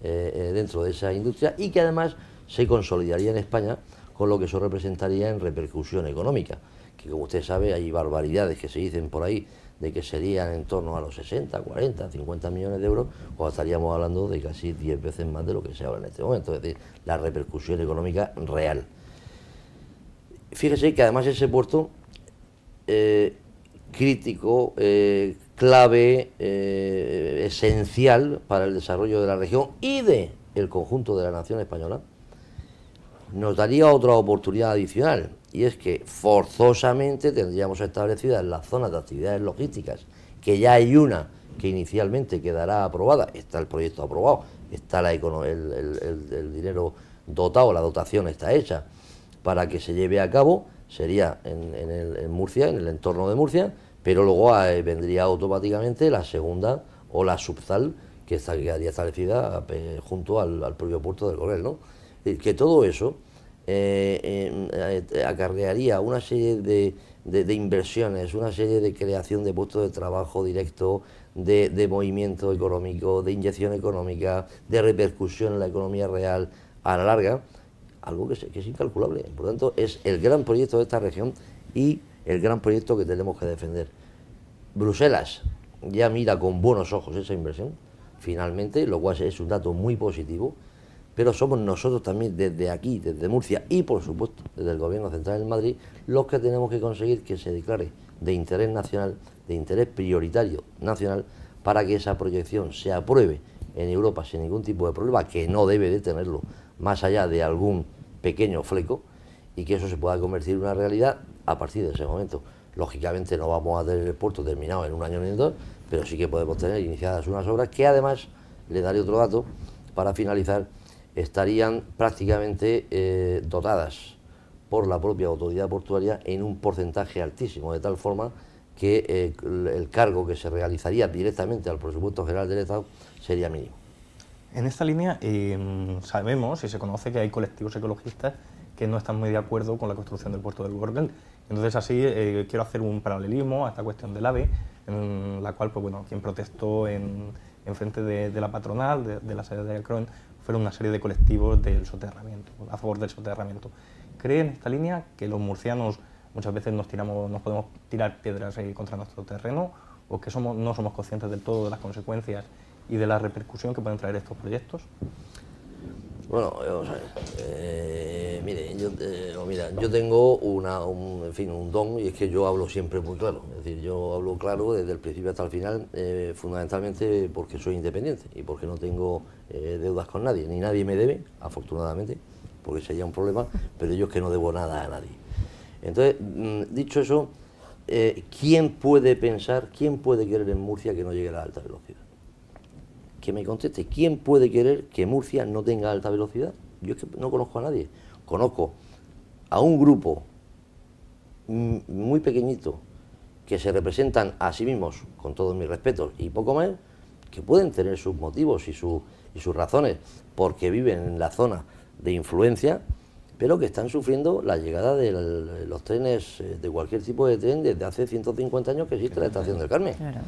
dentro de esa industria, y que además se consolidaría en España con lo que eso representaría en repercusión económica, que como usted sabe hay barbaridades que se dicen por ahí de que serían en torno a los 60, 40, 50 millones de euros, o estaríamos hablando de casi 10 veces más de lo que se habla en este momento, es decir, la repercusión económica real. Fíjese que además ese puerto crítico, clave, esencial para el desarrollo de la región y de el conjunto de la nación española, nos daría otra oportunidad adicional, y es que forzosamente tendríamos establecidas las zonas de actividades logísticas, que ya hay una que inicialmente quedará aprobada, está el proyecto aprobado, está el dinero dotado, la dotación está hecha para que se lleve a cabo, sería en Murcia, en el entorno de Murcia, pero luego vendría automáticamente la segunda o la subzal que quedaría establecida junto al propio puerto del Gorguel, ¿no? Que todo eso acarrearía una serie de inversiones, una serie de creación de puestos de trabajo directo, de movimiento económico, de inyección económica, de repercusión en la economía real a la larga, algo que es incalculable. Por lo tanto, es el gran proyecto de esta región y el gran proyecto que tenemos que defender. Bruselas ya mira con buenos ojos esa inversión, finalmente, lo cual es un dato muy positivo, pero somos nosotros también desde aquí, desde Murcia y por supuesto desde el Gobierno Central en Madrid, los que tenemos que conseguir que se declare de interés nacional, de interés prioritario nacional, para que esa proyección se apruebe en Europa sin ningún tipo de problema, que no debe de tenerlo, más allá de algún pequeño fleco, y que eso se pueda convertir en una realidad a partir de ese momento. Lógicamente no vamos a tener el puerto terminado en un año ni en dos, pero sí que podemos tener iniciadas unas obras que además, le daré otro dato para finalizar, estarían prácticamente dotadas por la propia autoridad portuaria en un porcentaje altísimo, de tal forma que el cargo que se realizaría directamente al presupuesto general del Estado sería mínimo. En esta línea sabemos y se conoce que hay colectivos ecologistas que no están muy de acuerdo con la construcción del puerto del Gorguel. Entonces así quiero hacer un paralelismo a esta cuestión del AVE, en la cual pues, bueno, quien protestó en frente de la patronal, de la sede de Acron, fueron una serie de colectivos del soterramiento, a favor del soterramiento. ¿Cree en esta línea que los murcianos muchas veces nos podemos tirar piedras contra nuestro terreno, o que no somos conscientes del todo de las consecuencias y de la repercusión que pueden traer estos proyectos? Bueno, vamos a ver. Mire, yo tengo un don, y es que yo hablo siempre muy claro. Es decir, yo hablo claro desde el principio hasta el final, fundamentalmente porque soy independiente y porque no tengo deudas con nadie, ni nadie me debe, afortunadamente, porque sería un problema, pero yo es que no debo nada a nadie. Entonces, dicho eso, ¿quién puede pensar, quién puede querer en Murcia que no llegue a la alta velocidad? Que me conteste, ¿quién puede querer que Murcia no tenga alta velocidad? Yo es que no conozco a nadie. Conozco a un grupo muy pequeñito que se representan a sí mismos, con todos mis respetos y poco más, que pueden tener sus motivos y sus razones, porque viven en la zona de influencia, pero que están sufriendo la llegada de los trenes, de cualquier tipo de tren, desde hace 150 años que existe la estación del Carmen. Claro.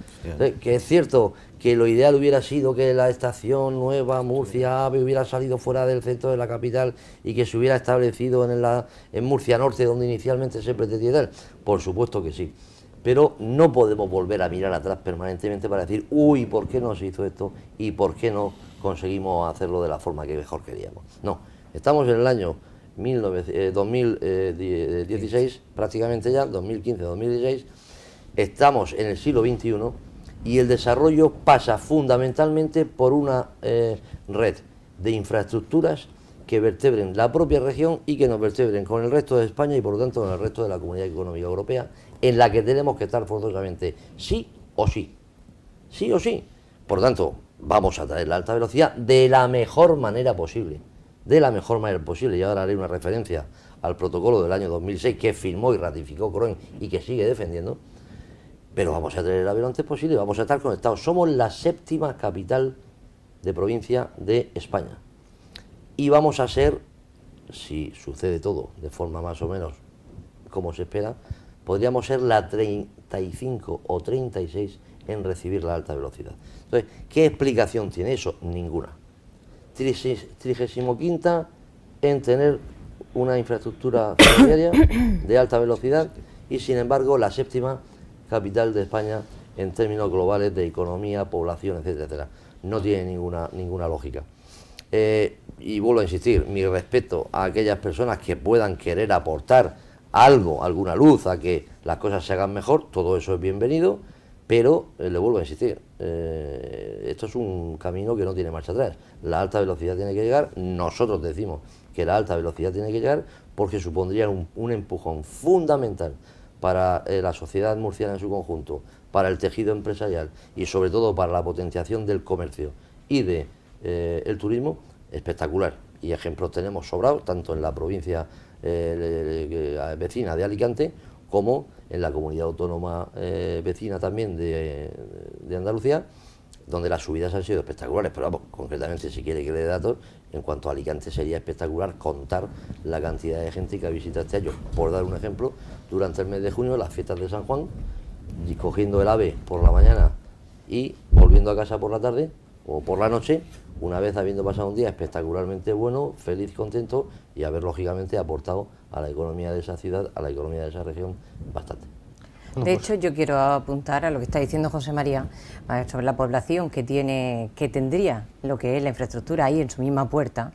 Que es cierto que lo ideal hubiera sido que la estación nueva Murcia-AVE hubiera salido fuera del centro de la capital y que se hubiera establecido en Murcia Norte, donde inicialmente se pretendía tal. Por supuesto que sí, pero no podemos volver a mirar atrás permanentemente para decir, uy, ¿por qué no se hizo esto? ¿Y por qué no conseguimos hacerlo de la forma que mejor queríamos? No, estamos en el año 2016, prácticamente ya, 2015-2016, estamos en el siglo XXI y el desarrollo pasa fundamentalmente por una red de infraestructuras que vertebren la propia región y que nos vertebren con el resto de España y por lo tanto con el resto de la Comunidad Económica Europea, en la que tenemos que estar forzosamente sí o sí, sí o sí. Por lo tanto, vamos a traer la alta velocidad de la mejor manera posible. De la mejor manera posible, y ahora haré una referencia al protocolo del año 2006 que firmó y ratificó Kroen y que sigue defendiendo, pero vamos a tener el avión lo antes posible, vamos a estar conectados. Somos la 7ª capital de provincia de España y vamos a ser, si sucede todo de forma más o menos como se espera, podríamos ser la 35 o 36 en recibir la alta velocidad. Entonces, ¿qué explicación tiene eso? Ninguna. 35ª en tener una infraestructura ferroviaria de alta velocidad y sin embargo la 7ª capital de España en términos globales de economía, población, etcétera, etcétera. No tiene ninguna lógica. Y vuelvo a insistir, mi respeto a aquellas personas que puedan querer aportar algo, alguna luz a que las cosas se hagan mejor, todo eso es bienvenido, pero le vuelvo a insistir, esto es un camino que no tiene marcha atrás. La alta velocidad tiene que llegar, nosotros decimos que la alta velocidad tiene que llegar porque supondría un empujón fundamental para la sociedad murciana en su conjunto, para el tejido empresarial y sobre todo para la potenciación del comercio y el turismo, espectacular. Y ejemplos tenemos sobrados, tanto en la provincia vecina de Alicante como en la comunidad autónoma vecina también de Andalucía, donde las subidas han sido espectaculares, pero vamos, concretamente si quiere que le dé datos, en cuanto a Alicante sería espectacular contar la cantidad de gente que ha visitado este año. Por dar un ejemplo, durante el mes de junio, las fiestas de San Juan, y cogiendo el AVE por la mañana y volviendo a casa por la tarde o por la noche, una vez habiendo pasado un día espectacularmente bueno, feliz, contento y haber lógicamente aportado a la economía de esa ciudad, a la economía de esa región, bastante. De hecho, yo quiero apuntar a lo que está diciendo José María sobre la población que tendría lo que es la infraestructura ahí en su misma puerta.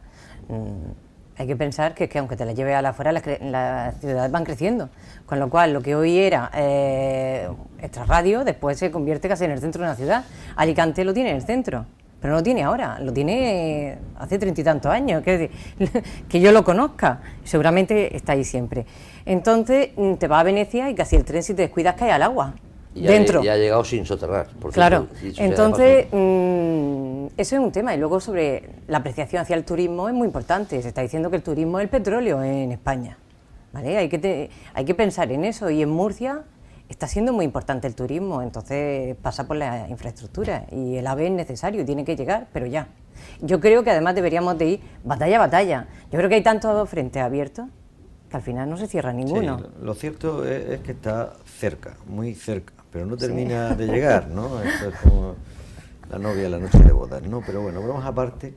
Hay que pensar que aunque te la lleve a la afuera, las ciudades van creciendo, con lo cual lo que hoy era extrarradio, después se convierte casi en el centro de una ciudad. Alicante lo tiene en el centro, pero no lo tiene ahora, lo tiene hace 30 y tantos años, que yo lo conozca, seguramente está ahí siempre. Entonces te vas a Venecia y casi el tren, si te descuidas, cae al agua, dentro. Y ha llegado sin soterrar. Claro, entonces eso es un tema. Y luego sobre la apreciación hacia el turismo es muy importante. Se está diciendo que el turismo es el petróleo en España, ¿vale? Hay que pensar en eso, y en Murcia está siendo muy importante el turismo, entonces pasa por la infraestructura y el AVE es necesario, tiene que llegar, pero ya. Yo creo que además deberíamos de ir batalla a batalla. Yo creo que hay tantos frentes abiertos que al final no se cierra ninguno. Sí, lo cierto es que está cerca, muy cerca, pero no termina de llegar, ¿no? Esto es como la novia la noche de bodas, ¿no? Pero bueno, vamos aparte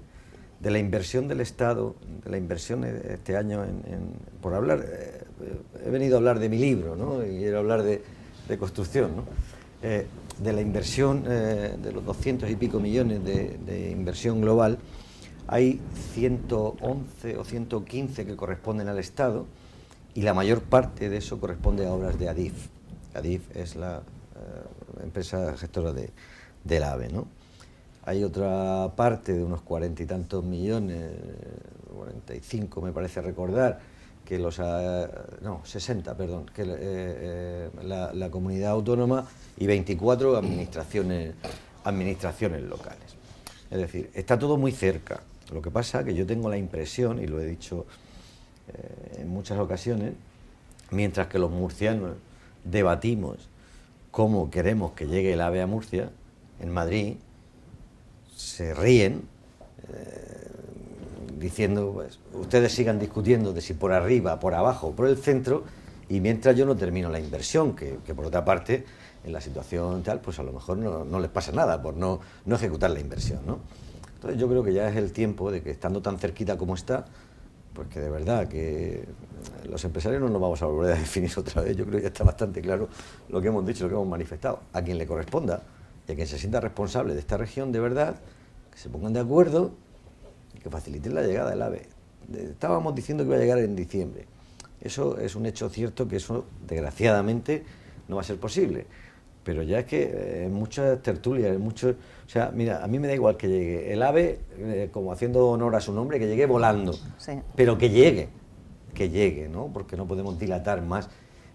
de la inversión del Estado, de la inversión este año por hablar, he venido a hablar de mi libro, ¿no? Y quiero hablar de construcción, ¿no? De la inversión, de los 200 y pico millones de inversión global, hay 111 o 115 que corresponden al Estado y la mayor parte de eso corresponde a obras de Adif. Adif es la empresa gestora del AVE, ¿no? Hay otra parte de unos 40 y tantos millones, 45 me parece recordar, que 60, perdón, que la comunidad autónoma y 24 administraciones locales. Es decir, está todo muy cerca. Lo que pasa es que yo tengo la impresión, y lo he dicho en muchas ocasiones, mientras que los murcianos debatimos cómo queremos que llegue el AVE a Murcia, en Madrid, se ríen diciendo, pues, ustedes sigan discutiendo de si por arriba, por abajo, por el centro, y mientras yo no termino la inversión, que por otra parte, en la situación tal, pues a lo mejor no les pasa nada por no ejecutar la inversión, ¿no? Entonces yo creo que ya es el tiempo de que, estando tan cerquita como está, pues que de verdad que los empresarios no nos vamos a volver a definir otra vez. Yo creo que ya está bastante claro lo que hemos dicho, lo que hemos manifestado. A quien le corresponda y a quien se sienta responsable de esta región de verdad, que se pongan de acuerdo y que faciliten la llegada del AVE. Estábamos diciendo que iba a llegar en diciembre. Eso es un hecho cierto, que eso desgraciadamente no va a ser posible. Pero ya es que en muchas tertulias, en muchos... O sea, mira, a mí me da igual que llegue el AVE, como haciendo honor a su nombre, que llegue volando. Sí. Pero que llegue, ¿no? Porque no podemos dilatar más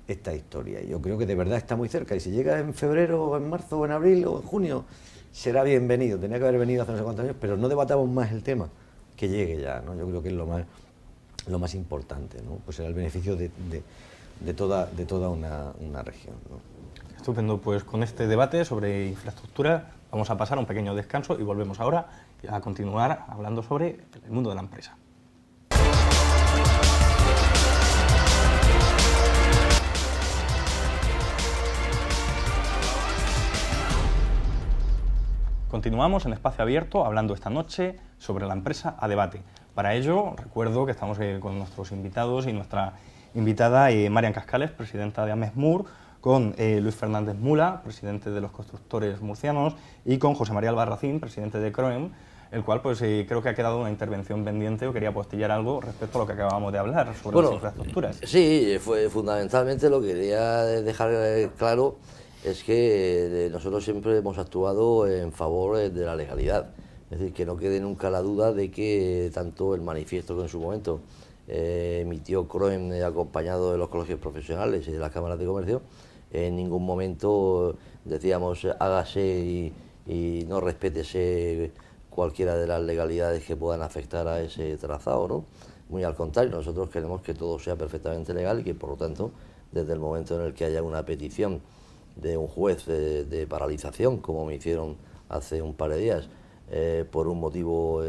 esta historia. Y yo creo que de verdad está muy cerca. Y si llega en febrero, o en marzo, o en abril, o en junio, será bienvenido. Tenía que haber venido hace no sé cuántos años, pero no debatamos más el tema. Que llegue ya, ¿no? Yo creo que es lo más importante, ¿no? Pues será el beneficio de toda una región, ¿no? Estupendo, pues con este debate sobre infraestructura vamos a pasar a un pequeño descanso y volvemos ahora a continuar hablando sobre el mundo de la empresa. Continuamos en Espacio Abierto hablando esta noche sobre la empresa a debate. Para ello, recuerdo que estamos con nuestros invitados y nuestra invitada Marian Cascales, presidenta de AMESMUR, con Luis Fernández Mula, presidente de los constructores murcianos, y con José María Albarracín, presidente de CROEM, el cual pues creo que ha quedado una intervención pendiente o quería postillar algo respecto a lo que acabábamos de hablar sobre las infraestructuras. Sí, fundamentalmente lo que quería dejar claro es que nosotros siempre hemos actuado en favor de la legalidad. Es decir, que no quede nunca la duda de que tanto el manifiesto que en su momento emitió CROEM, acompañado de los colegios profesionales y de las cámaras de comercio, en ningún momento decíamos hágase y no respétese cualquiera de las legalidades que puedan afectar a ese trazado, ¿no? Muy al contrario, nosotros queremos que todo sea perfectamente legal y que, por lo tanto, desde el momento en el que haya una petición de un juez de paralización, como me hicieron hace un par de días, por un motivo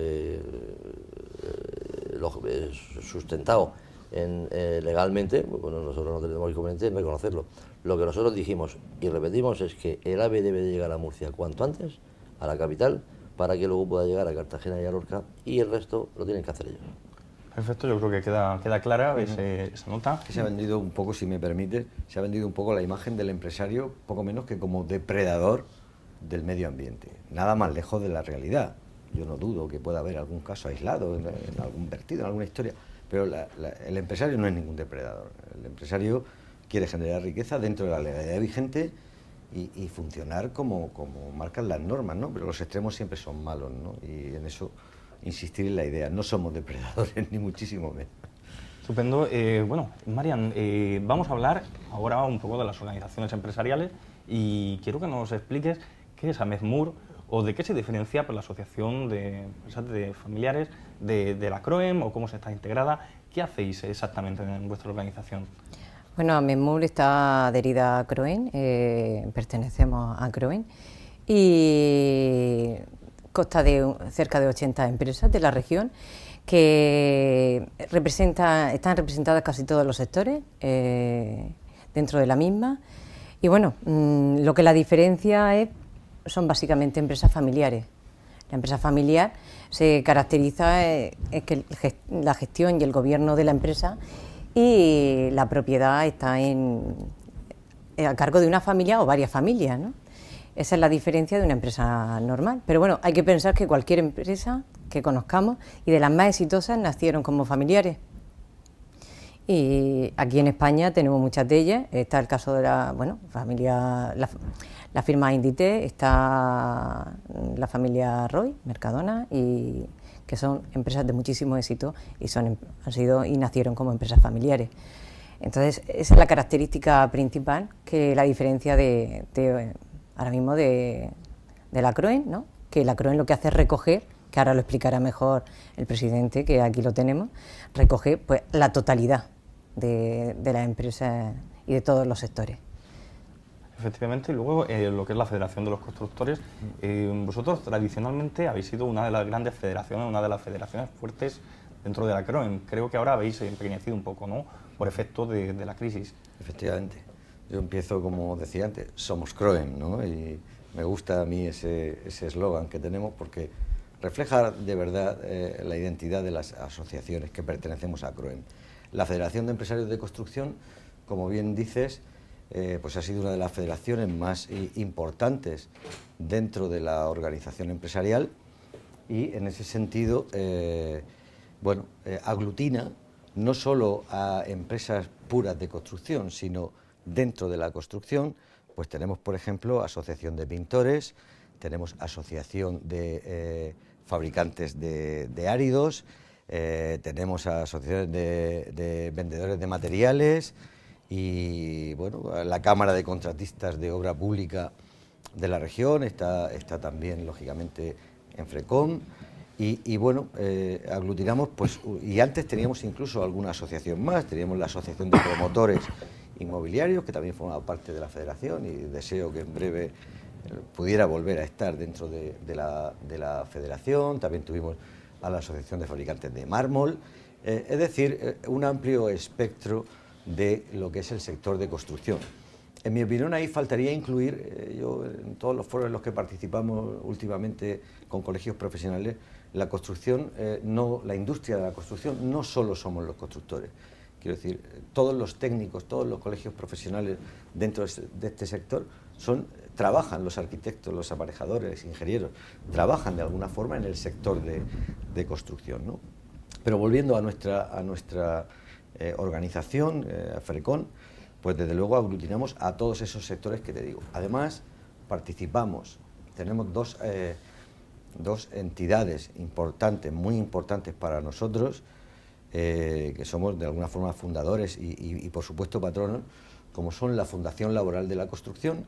sustentado legalmente, bueno, nosotros no tenemos inconveniente en reconocerlo. Lo que nosotros dijimos y repetimos es que el AVE debe de llegar a Murcia cuanto antes, a la capital, para que luego pueda llegar a Cartagena y a Lorca, y el resto lo tienen que hacer ellos. Perfecto, yo creo que queda clara esa nota. Que se ha vendido un poco, si me permite, se ha vendido un poco la imagen del empresario, poco menos que como depredador del medio ambiente. Nada más lejos de la realidad. Yo no dudo que pueda haber algún caso aislado, en algún vertido, en alguna historia, pero el empresario no es ningún depredador. El empresario quiere generar riqueza dentro de la legalidad vigente y funcionar como marcan las normas, ¿no? Pero los extremos siempre son malos, ¿no? Y en eso insistir en la idea, no somos depredadores, ni muchísimo menos. Estupendo. Bueno, Marian, vamos a hablar ahora un poco de las organizaciones empresariales y quiero que nos expliques qué es AMESMUR o de qué se diferencia por la asociación de empresas de familiares de la CROEM o cómo se está integrada. ¿Qué hacéis exactamente en vuestra organización? Bueno, AMESMUR está adherida a CROEM, pertenecemos a CROEM y consta de cerca de 80 empresas de la región que están representadas casi todos los sectores dentro de la misma. Y bueno, lo que la diferencia son básicamente empresas familiares. La empresa familiar se caracteriza es que la gestión y el gobierno de la empresa y la propiedad está a cargo de una familia o varias familias, ¿no? Esa es la diferencia de una empresa normal. Pero bueno, hay que pensar que cualquier empresa que conozcamos y de las más exitosas nacieron como familiares. Y aquí en España tenemos muchas de ellas. Está el caso de la firma Inditex, está la familia Roy, Mercadona, y que son empresas de muchísimo éxito y han sido y nacieron como empresas familiares. Entonces, esa es la característica principal que la diferencia ahora mismo de la CROEM, ¿no? Que la CROEM lo que hace es recoger, que ahora lo explicará mejor el presidente, que aquí lo tenemos, recoge pues la totalidad de las empresas y de todos los sectores. Efectivamente, y luego lo que es la Federación de los Constructores, vosotros tradicionalmente habéis sido una de las grandes federaciones, una de las federaciones fuertes dentro de la CROEM. Creo que ahora habéis empequeñecido un poco, ¿no?, por efecto de la crisis. Efectivamente. Yo empiezo, como decía antes, somos CROEM, ¿no? Y me gusta a mí ese eslogan que tenemos porque refleja de verdad la identidad de las asociaciones que pertenecemos a CROEM. La Federación de Empresarios de Construcción, como bien dices, pues ha sido una de las federaciones más importantes dentro de la organización empresarial y en ese sentido, aglutina no solo a empresas puras de construcción, sino dentro de la construcción, pues tenemos, por ejemplo, asociación de pintores, tenemos asociación de fabricantes de áridos, tenemos asociaciones de vendedores de materiales y, bueno, la Cámara de Contratistas de Obra Pública de la región está también, lógicamente, en FRECOM. Y bueno, aglutinamos, pues, y antes teníamos incluso alguna asociación más, teníamos la Asociación de Promotores Inmobiliarios, que también formaba parte de la federación, y deseo que en breve pudiera volver a estar dentro de la federación. También tuvimos a la Asociación de Fabricantes de Mármol, es decir, un amplio espectro de lo que es el sector de construcción. En mi opinión, ahí faltaría incluir, yo en todos los foros en los que participamos últimamente con colegios profesionales, la construcción, la industria de la construcción, no solo somos los constructores. Quiero decir, todos los técnicos, todos los colegios profesionales dentro de este sector trabajan, los arquitectos, los aparejadores, ingenieros, trabajan de alguna forma en el sector de construcción, ¿no? Pero volviendo a nuestra organización, a FRECON, pues desde luego aglutinamos a todos esos sectores que te digo. Además, participamos, tenemos dos entidades importantes, muy importantes para nosotros, que somos de alguna forma fundadores y por supuesto patronos, como son la Fundación Laboral de la Construcción,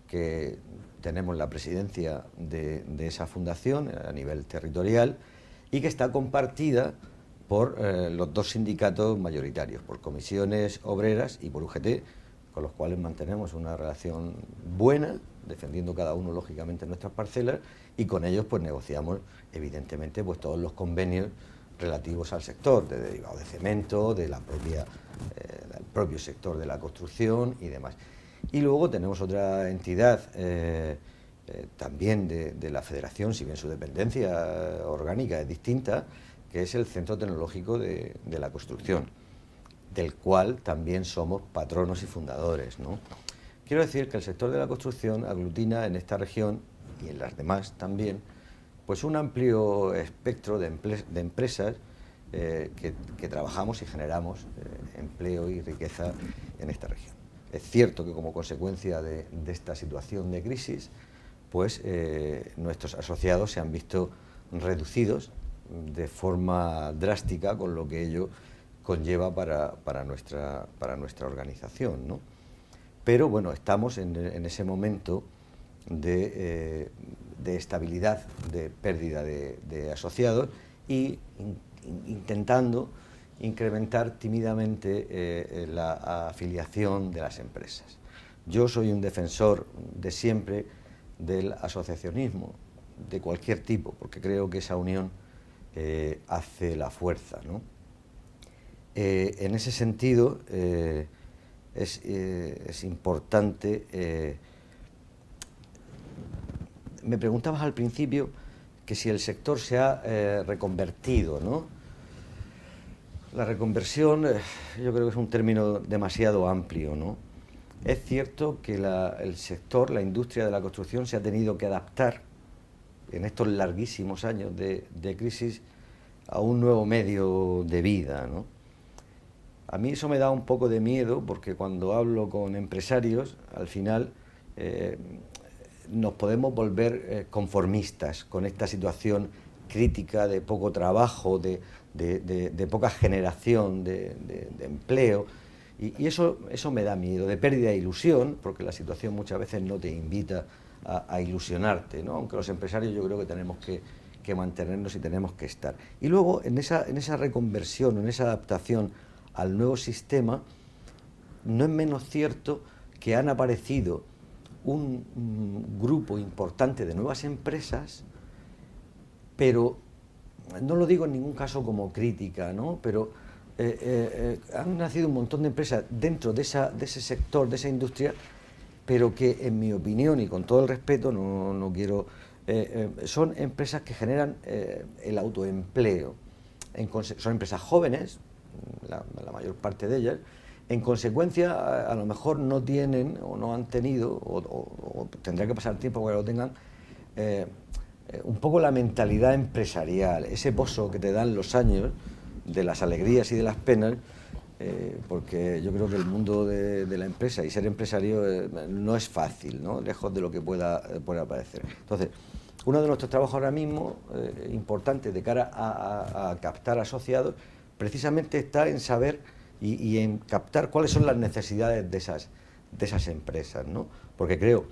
que tenemos la presidencia de esa fundación a nivel territorial y que está compartida por los dos sindicatos mayoritarios, por Comisiones Obreras y por UGT, con los cuales mantenemos una relación buena, defendiendo cada uno lógicamente nuestras parcelas, y con ellos pues negociamos evidentemente pues todos los convenios relativos al sector, de derivado de cemento, del propio sector de la construcción y demás. Y luego tenemos otra entidad también de la federación, si bien su dependencia orgánica es distinta, que es el Centro Tecnológico de la Construcción, del cual también somos patronos y fundadores, ¿no? Quiero decir que el sector de la construcción aglutina en esta región, y en las demás también, pues un amplio espectro de empresas que trabajamos y generamos empleo y riqueza en esta región. Es cierto que como consecuencia de esta situación de crisis, pues nuestros asociados se han visto reducidos de forma drástica, con lo que ello conlleva para nuestra organización, ¿no? Pero bueno, estamos en ese momento de estabilidad, de pérdida de asociados y intentando incrementar tímidamente la afiliación de las empresas. Yo soy un defensor de siempre del asociacionismo, de cualquier tipo, porque creo que esa unión hace la fuerza, ¿no? En ese sentido, es importante. Me preguntabas al principio que si el sector se ha reconvertido, ¿no? La reconversión, yo creo que es un término demasiado amplio, ¿no? Es cierto que el sector, la industria de la construcción, se ha tenido que adaptar en estos larguísimos años de crisis a un nuevo medio de vida, ¿no? A mí eso me da un poco de miedo, porque cuando hablo con empresarios, al final nos podemos volver conformistas con esta situación crítica de poco trabajo, de poca generación de empleo, y eso me da miedo, de pérdida de ilusión, porque la situación muchas veces no te invita a ilusionarte, ¿no? Aunque los empresarios yo creo que tenemos que mantenernos y tenemos que estar. Y luego en esa reconversión, en esa adaptación al nuevo sistema, no es menos cierto que han aparecido un grupo importante de nuevas empresas, pero no lo digo en ningún caso como crítica, ¿no? Pero han nacido un montón de empresas dentro de ese sector, de esa industria, pero que en mi opinión y con todo el respeto, no quiero, son empresas que generan el autoempleo. Son empresas jóvenes, la mayor parte de ellas. En consecuencia, a lo mejor no tienen o no han tenido, o tendrá que pasar tiempo para que lo tengan, un poco la mentalidad empresarial, ese pozo que te dan los años de las alegrías y de las penas, porque yo creo que el mundo de la empresa y ser empresario no es fácil, ¿no? Lejos de lo que pueda parecer. Entonces, uno de nuestros trabajos ahora mismo, importante de cara a captar asociados, precisamente está en saber y en captar cuáles son las necesidades de esas empresas, ¿no? Porque creo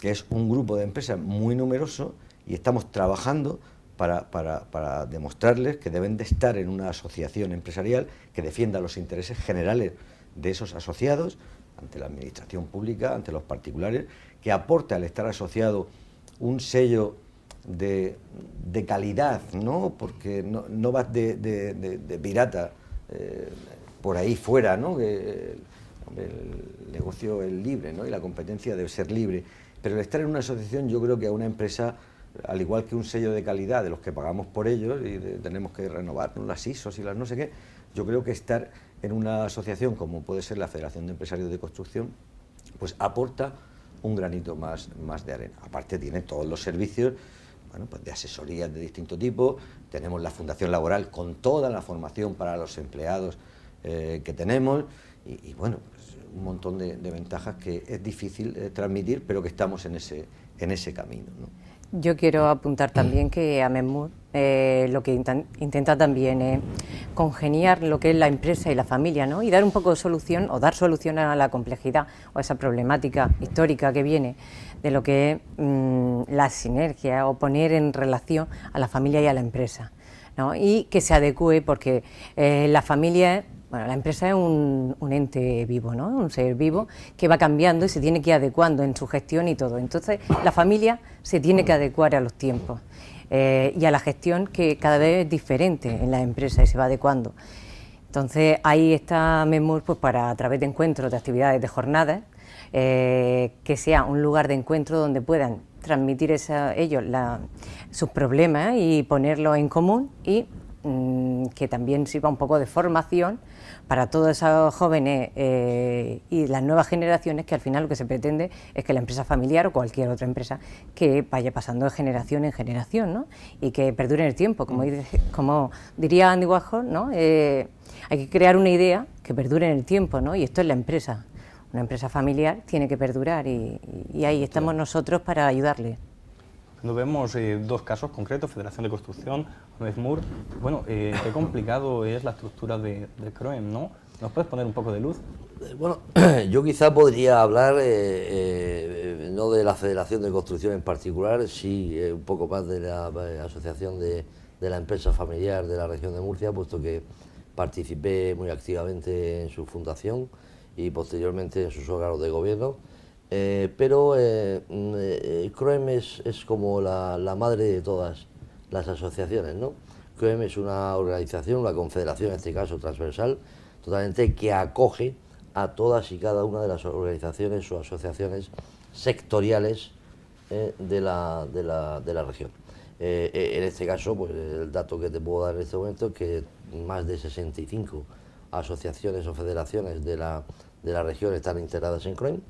que es un grupo de empresas muy numeroso y estamos trabajando para demostrarles que deben de estar en una asociación empresarial que defienda los intereses generales de esos asociados ante la administración pública, ante los particulares, que aporte al estar asociado un sello de calidad, ¿no? Porque no vas de pirata por ahí fuera, ¿no? Que el negocio es libre, ¿no? Y la competencia debe ser libre, pero el estar en una asociación, yo creo que a una empresa, al igual que un sello de calidad de los que pagamos por ellos y tenemos que renovarnos las ISOs y las no sé qué, yo creo que estar en una asociación como puede ser la Federación de Empresarios de Construcción, pues aporta un granito más de arena. Aparte tiene todos los servicios, bueno, pues de asesorías de distinto tipo, tenemos la Fundación Laboral con toda la formación para los empleados que tenemos y bueno, pues un montón de ventajas que es difícil transmitir, pero que estamos en ese camino, ¿no? Yo quiero apuntar también que Amesmur lo que intenta también es congeniar lo que es la empresa y la familia, ¿no? Y dar un poco de solución o dar solución a la complejidad o a esa problemática histórica que viene de lo que es la sinergia o poner en relación a la familia y a la empresa, ¿no? Y que se adecue porque la familia, bueno, la empresa es un ente vivo, ¿no? Un ser vivo que va cambiando y se tiene que ir adecuando en su gestión y todo. Entonces, la familia se tiene que adecuar a los tiempos y a la gestión que cada vez es diferente en la empresa y se va adecuando. Entonces, ahí está Amesmur pues, para, a través de encuentros, de actividades, de jornadas, que sea un lugar de encuentro donde puedan transmitir ellos sus problemas y ponerlos en común y que también sirva un poco de formación para todos esos jóvenes y las nuevas generaciones, que al final lo que se pretende es que la empresa familiar o cualquier otra empresa que vaya pasando de generación en generación, ¿no? Y que perdure en el tiempo, como diría Andy Warhol, ¿no? Hay que crear una idea que perdure en el tiempo, ¿no? Y esto es la empresa. Una empresa familiar tiene que perdurar y ahí estamos nosotros para ayudarle. Cuando vemos dos casos concretos, Federación de Construcción, Amesmur, bueno, qué complicado es la estructura del CROEM, ¿no? ¿Nos puedes poner un poco de luz? Bueno, yo quizá podría hablar no de la Federación de Construcción en particular, sí un poco más de la Asociación de la Empresa Familiar de la Región de Murcia, puesto que participé muy activamente en su fundación y posteriormente en sus órganos de gobierno. Pero CROEM es como la madre de todas las asociaciones, ¿no? CROEM es una organización, una confederación en este caso transversal, totalmente que acoge a todas y cada una de las organizaciones o asociaciones sectoriales de la región. En este caso, pues el dato que te puedo dar en este momento es que más de 65 asociaciones o federaciones de la región están integradas en CROEM,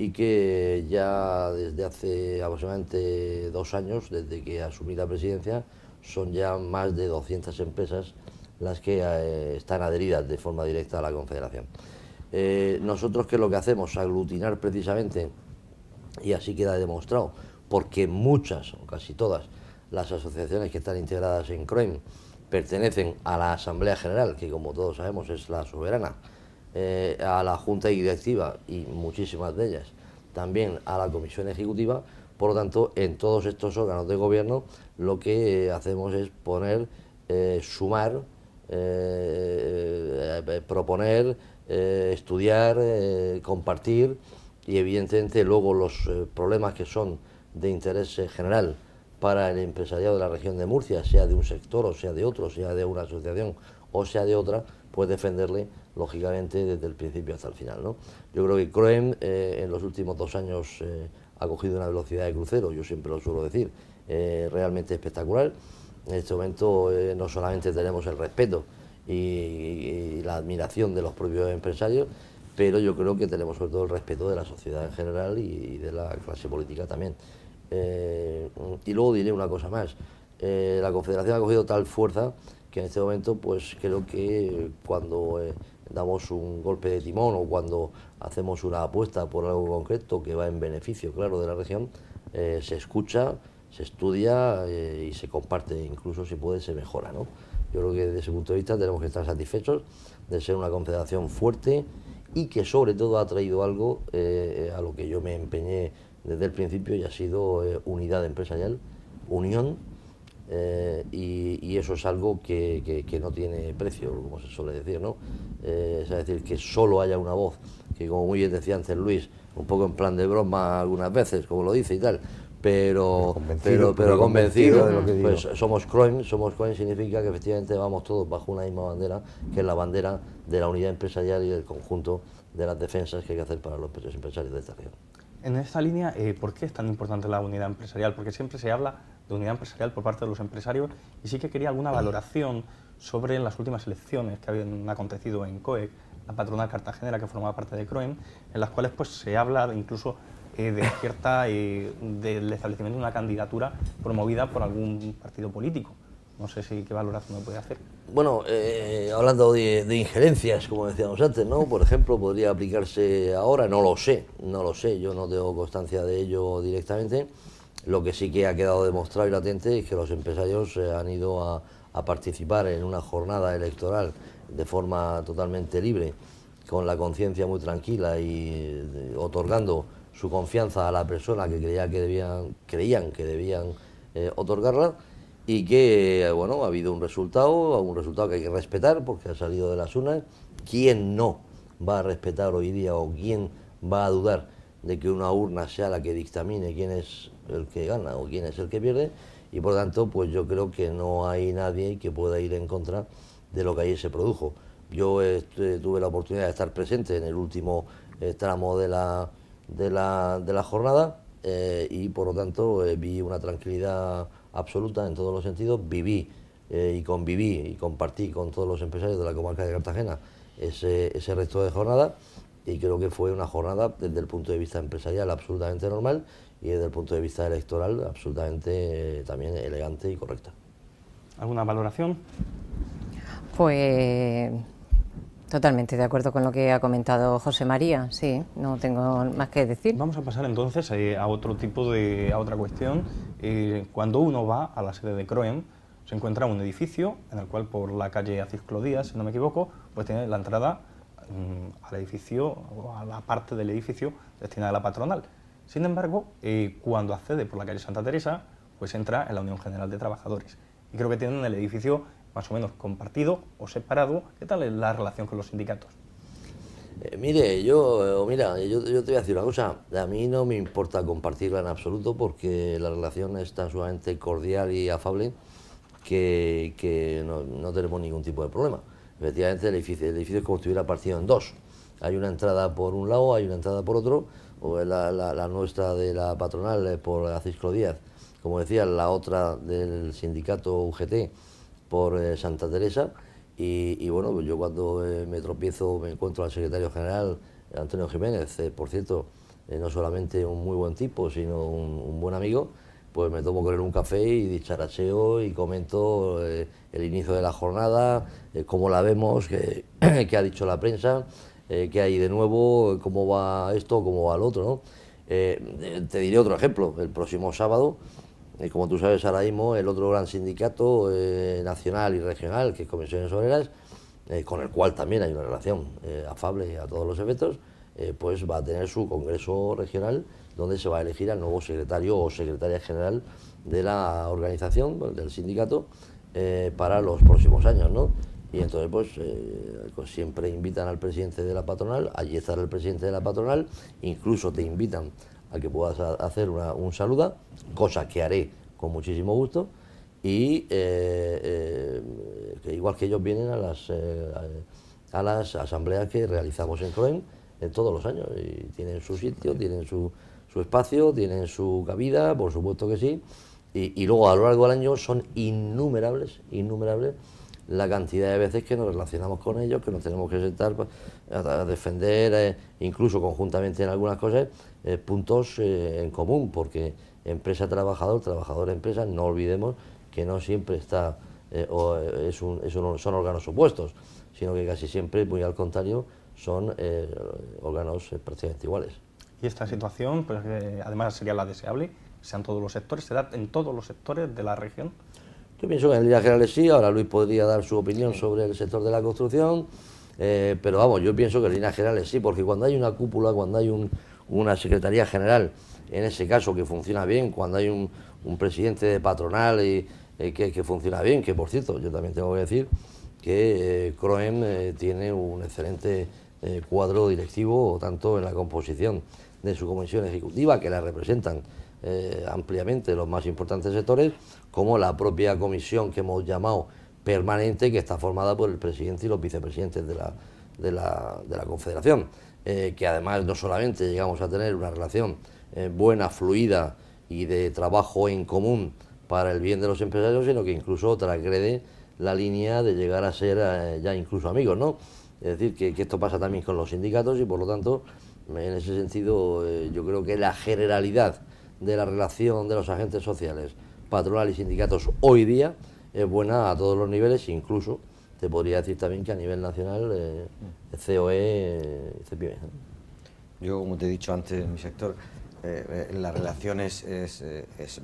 y que ya desde hace aproximadamente 2 años, desde que asumí la presidencia, son ya más de 200 empresas las que están adheridas de forma directa a la Confederación. Nosotros, ¿qué es lo que hacemos? Aglutinar precisamente, y así queda demostrado, porque muchas, o casi todas, las asociaciones que están integradas en CROEM pertenecen a la Asamblea General, que como todos sabemos es la soberana, a la Junta Directiva y muchísimas de ellas también a la Comisión Ejecutiva. Por lo tanto, en todos estos órganos de gobierno lo que hacemos es poner, sumar, proponer, estudiar, compartir y evidentemente luego los problemas que son de interés general para el empresariado de la región de Murcia, sea de un sector o sea de otro, sea de una asociación o sea de otra, pues defenderle lógicamente desde el principio hasta el final, ¿no? Yo creo que CROEM en los últimos 2 años ha cogido una velocidad de crucero, yo siempre lo suelo decir, realmente espectacular. En este momento no solamente tenemos el respeto y la admiración de los propios empresarios, pero yo creo que tenemos sobre todo el respeto de la sociedad en general y de la clase política también. Y luego diré una cosa más, la Confederación ha cogido tal fuerza que en este momento pues creo que cuando damos un golpe de timón o cuando hacemos una apuesta por algo concreto que va en beneficio, claro, de la región, se escucha, se estudia y se comparte, incluso si puede se mejora, ¿no? Yo creo que desde ese punto de vista tenemos que estar satisfechos de ser una confederación fuerte y que sobre todo ha traído algo a lo que yo me empeñé desde el principio y ha sido unidad empresarial, unión, y eso es algo que no tiene precio, como se suele decir, ¿no? Es decir, que solo haya una voz, que como muy bien decía antes Luis, un poco en plan de broma algunas veces, como lo dice y tal, pero convencido de lo que digo. Pues somos CROEM significa que efectivamente vamos todos bajo una misma bandera, que es la bandera de la unidad empresarial y del conjunto de las defensas que hay que hacer para los empresarios de esta región. En esta línea, ¿por qué es tan importante la unidad empresarial? Porque siempre se habla de unidad empresarial por parte de los empresarios y sí que quería alguna valoración sobre las últimas elecciones que habían acontecido en COEC, la patronal cartagenera que formaba parte de CROEM, en las cuales pues se habla incluso de cierta del establecimiento de una candidatura promovida por algún partido político. No sé si qué valoración me puede hacer. Bueno, hablando de injerencias, como decíamos antes, ¿no? Por ejemplo, podría aplicarse ahora, no lo sé, yo no tengo constancia de ello directamente. Lo que sí que ha quedado demostrado y latente es que los empresarios han ido a participar en una jornada electoral de forma totalmente libre, con la conciencia muy tranquila y otorgando su confianza a la persona que creían que debían otorgarla, y que bueno, ha habido un resultado que hay que respetar porque ha salido de las urnas. ¿Quién no va a respetar hoy día o quién va a dudar de que una urna sea la que dictamine quién es el que gana o quién es el que pierde? Y por tanto, pues yo creo que no hay nadie que pueda ir en contra de lo que ahí se produjo. Yo tuve la oportunidad de estar presente en el último tramo de la jornada y por lo tanto vi una tranquilidad absoluta en todos los sentidos. Viví y conviví y compartí con todos los empresarios de la comarca de Cartagena ese resto de jornada, y creo que fue una jornada desde el punto de vista empresarial absolutamente normal y desde el punto de vista electoral absolutamente también elegante y correcta. ¿Alguna valoración? Pues totalmente de acuerdo con lo que ha comentado José María, sí, no tengo más que decir. Vamos a pasar entonces a otra cuestión. Cuando uno va a la sede de CROEM, se encuentra un edificio en el cual por la calle Acis Clodías, si no me equivoco, pues tiene la entrada al edificio o a la parte del edificio destinada a la patronal. Sin embargo, cuando accede por la calle Santa Teresa, pues entra en la Unión General de Trabajadores. Y creo que tienen el edificio más o menos compartido o separado. ¿Qué tal es la relación con los sindicatos? Mire, yo te voy a decir una cosa, a mí no me importa compartirla en absoluto porque la relación es tan sumamente cordial y afable que no tenemos ningún tipo de problema. Efectivamente, el edificio es como si estuviera partido en dos. Hay una entrada por un lado, hay una entrada por otro, o la nuestra de la patronal por Acis Clodías, como decía, la otra del sindicato UGT por Santa Teresa. Y bueno, pues yo cuando me tropiezo me encuentro al secretario general, Antonio Jiménez, por cierto, no solamente un muy buen tipo, sino un buen amigo, pues me tomo con él un café y dicharacheo y comento el inicio de la jornada, cómo la vemos, qué ha dicho la prensa, qué hay de nuevo, cómo va esto, cómo va el otro, ¿no? Te diré otro ejemplo, el próximo sábado, como tú sabes ahora mismo, el otro gran sindicato nacional y regional, que es Comisiones Obreras, con el cual también hay una relación afable a todos los efectos, pues va a tener su congreso regional donde se va a elegir al nuevo secretario o secretaria general de la organización, del sindicato, para los próximos años, ¿no? Y entonces pues siempre invitan al presidente de la patronal, allí estará el presidente de la patronal, incluso te invitan a que puedas hacer un saluda, cosa que haré con muchísimo gusto, y que igual que ellos vienen a las asambleas que realizamos en CROEM todos los años, y tienen su sitio, tienen su espacio, tienen su cabida, por supuesto que sí, y luego a lo largo del año son innumerables la cantidad de veces que nos relacionamos con ellos, que nos tenemos que sentar a defender, incluso conjuntamente en algunas cosas, puntos en común, porque empresa-trabajador, trabajador-empresa, no olvidemos que no siempre está son órganos opuestos, sino que casi siempre, muy al contrario, son órganos prácticamente iguales. Y esta situación, pues además sería la deseable, sean todos los sectores, se da en todos los sectores de la región. Yo pienso que en líneas generales sí, ahora Luis podría dar su opinión sobre el sector de la construcción, pero vamos, yo pienso que en líneas generales sí, porque cuando hay una cúpula, cuando hay una secretaría general, en ese caso que funciona bien, cuando hay un presidente de patronal que funciona bien, que por cierto, yo también tengo que decir que CROEM tiene un excelente cuadro directivo, tanto en la composición de su comisión ejecutiva, que la representan ampliamente los más importantes sectores, como la propia comisión que hemos llamado permanente, que está formada por el presidente y los vicepresidentes de la Confederación, que además no solamente llegamos a tener una relación buena, fluida y de trabajo en común para el bien de los empresarios, sino que incluso transgrede la línea de llegar a ser ya incluso amigos, ¿no? Es decir, que esto pasa también con los sindicatos y por lo tanto, en ese sentido, yo creo que la generalidad de la relación de los agentes sociales, patronal y sindicatos hoy día es buena a todos los niveles, incluso te podría decir también que a nivel nacional COE y CEPIME. Yo, como te he dicho antes, en mi sector la relación es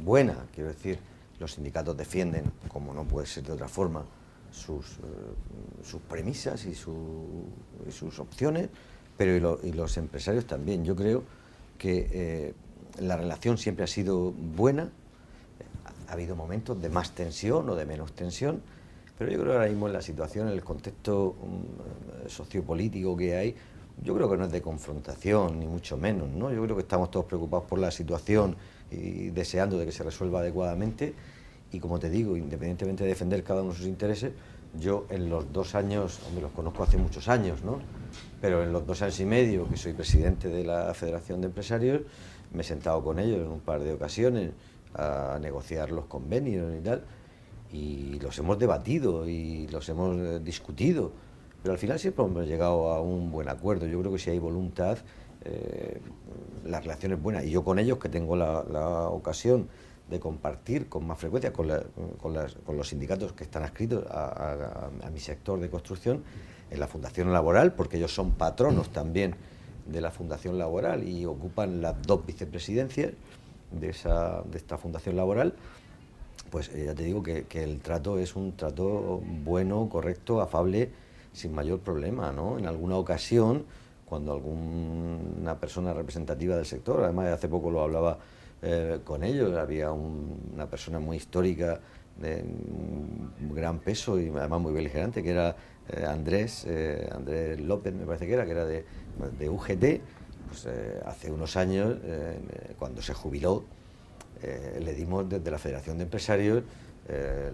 buena, quiero decir, los sindicatos defienden, como no puede ser de otra forma, sus premisas y sus opciones, pero y los empresarios también. Yo creo que la relación siempre ha sido buena, ha habido momentos de más tensión o de menos tensión, pero yo creo que ahora mismo en la situación, en el contexto sociopolítico que hay, yo creo que no es de confrontación, ni mucho menos, ¿no? Yo creo que estamos todos preocupados por la situación y deseando de que se resuelva adecuadamente, y como te digo, independientemente de defender cada uno de sus intereses, yo en los 2 años, hombre, los conozco hace muchos años, ¿no? Pero en los 2 años y medio que soy presidente de la Federación de Empresarios, me he sentado con ellos en un par de ocasiones a negociar los convenios y tal, y los hemos debatido y los hemos discutido, pero al final siempre hemos llegado a un buen acuerdo. Yo creo que si hay voluntad, la relación es buena, y yo con ellos, que tengo la ocasión de compartir con más frecuencia con los sindicatos que están adscritos a mi sector de construcción, en la Fundación Laboral, porque ellos son patronos también de la Fundación Laboral y ocupan las 2 vicepresidencias de esta Fundación Laboral, pues ya te digo que el trato es un trato bueno, correcto, afable, sin mayor problema, ¿no? En alguna ocasión, cuando alguna persona representativa del sector, además hace poco lo hablaba con ellos, había una persona muy histórica, de gran peso y además muy beligerante, que era Andrés López, me parece que era de UGT, pues hace unos años, cuando se jubiló, le dimos desde la Federación de Empresarios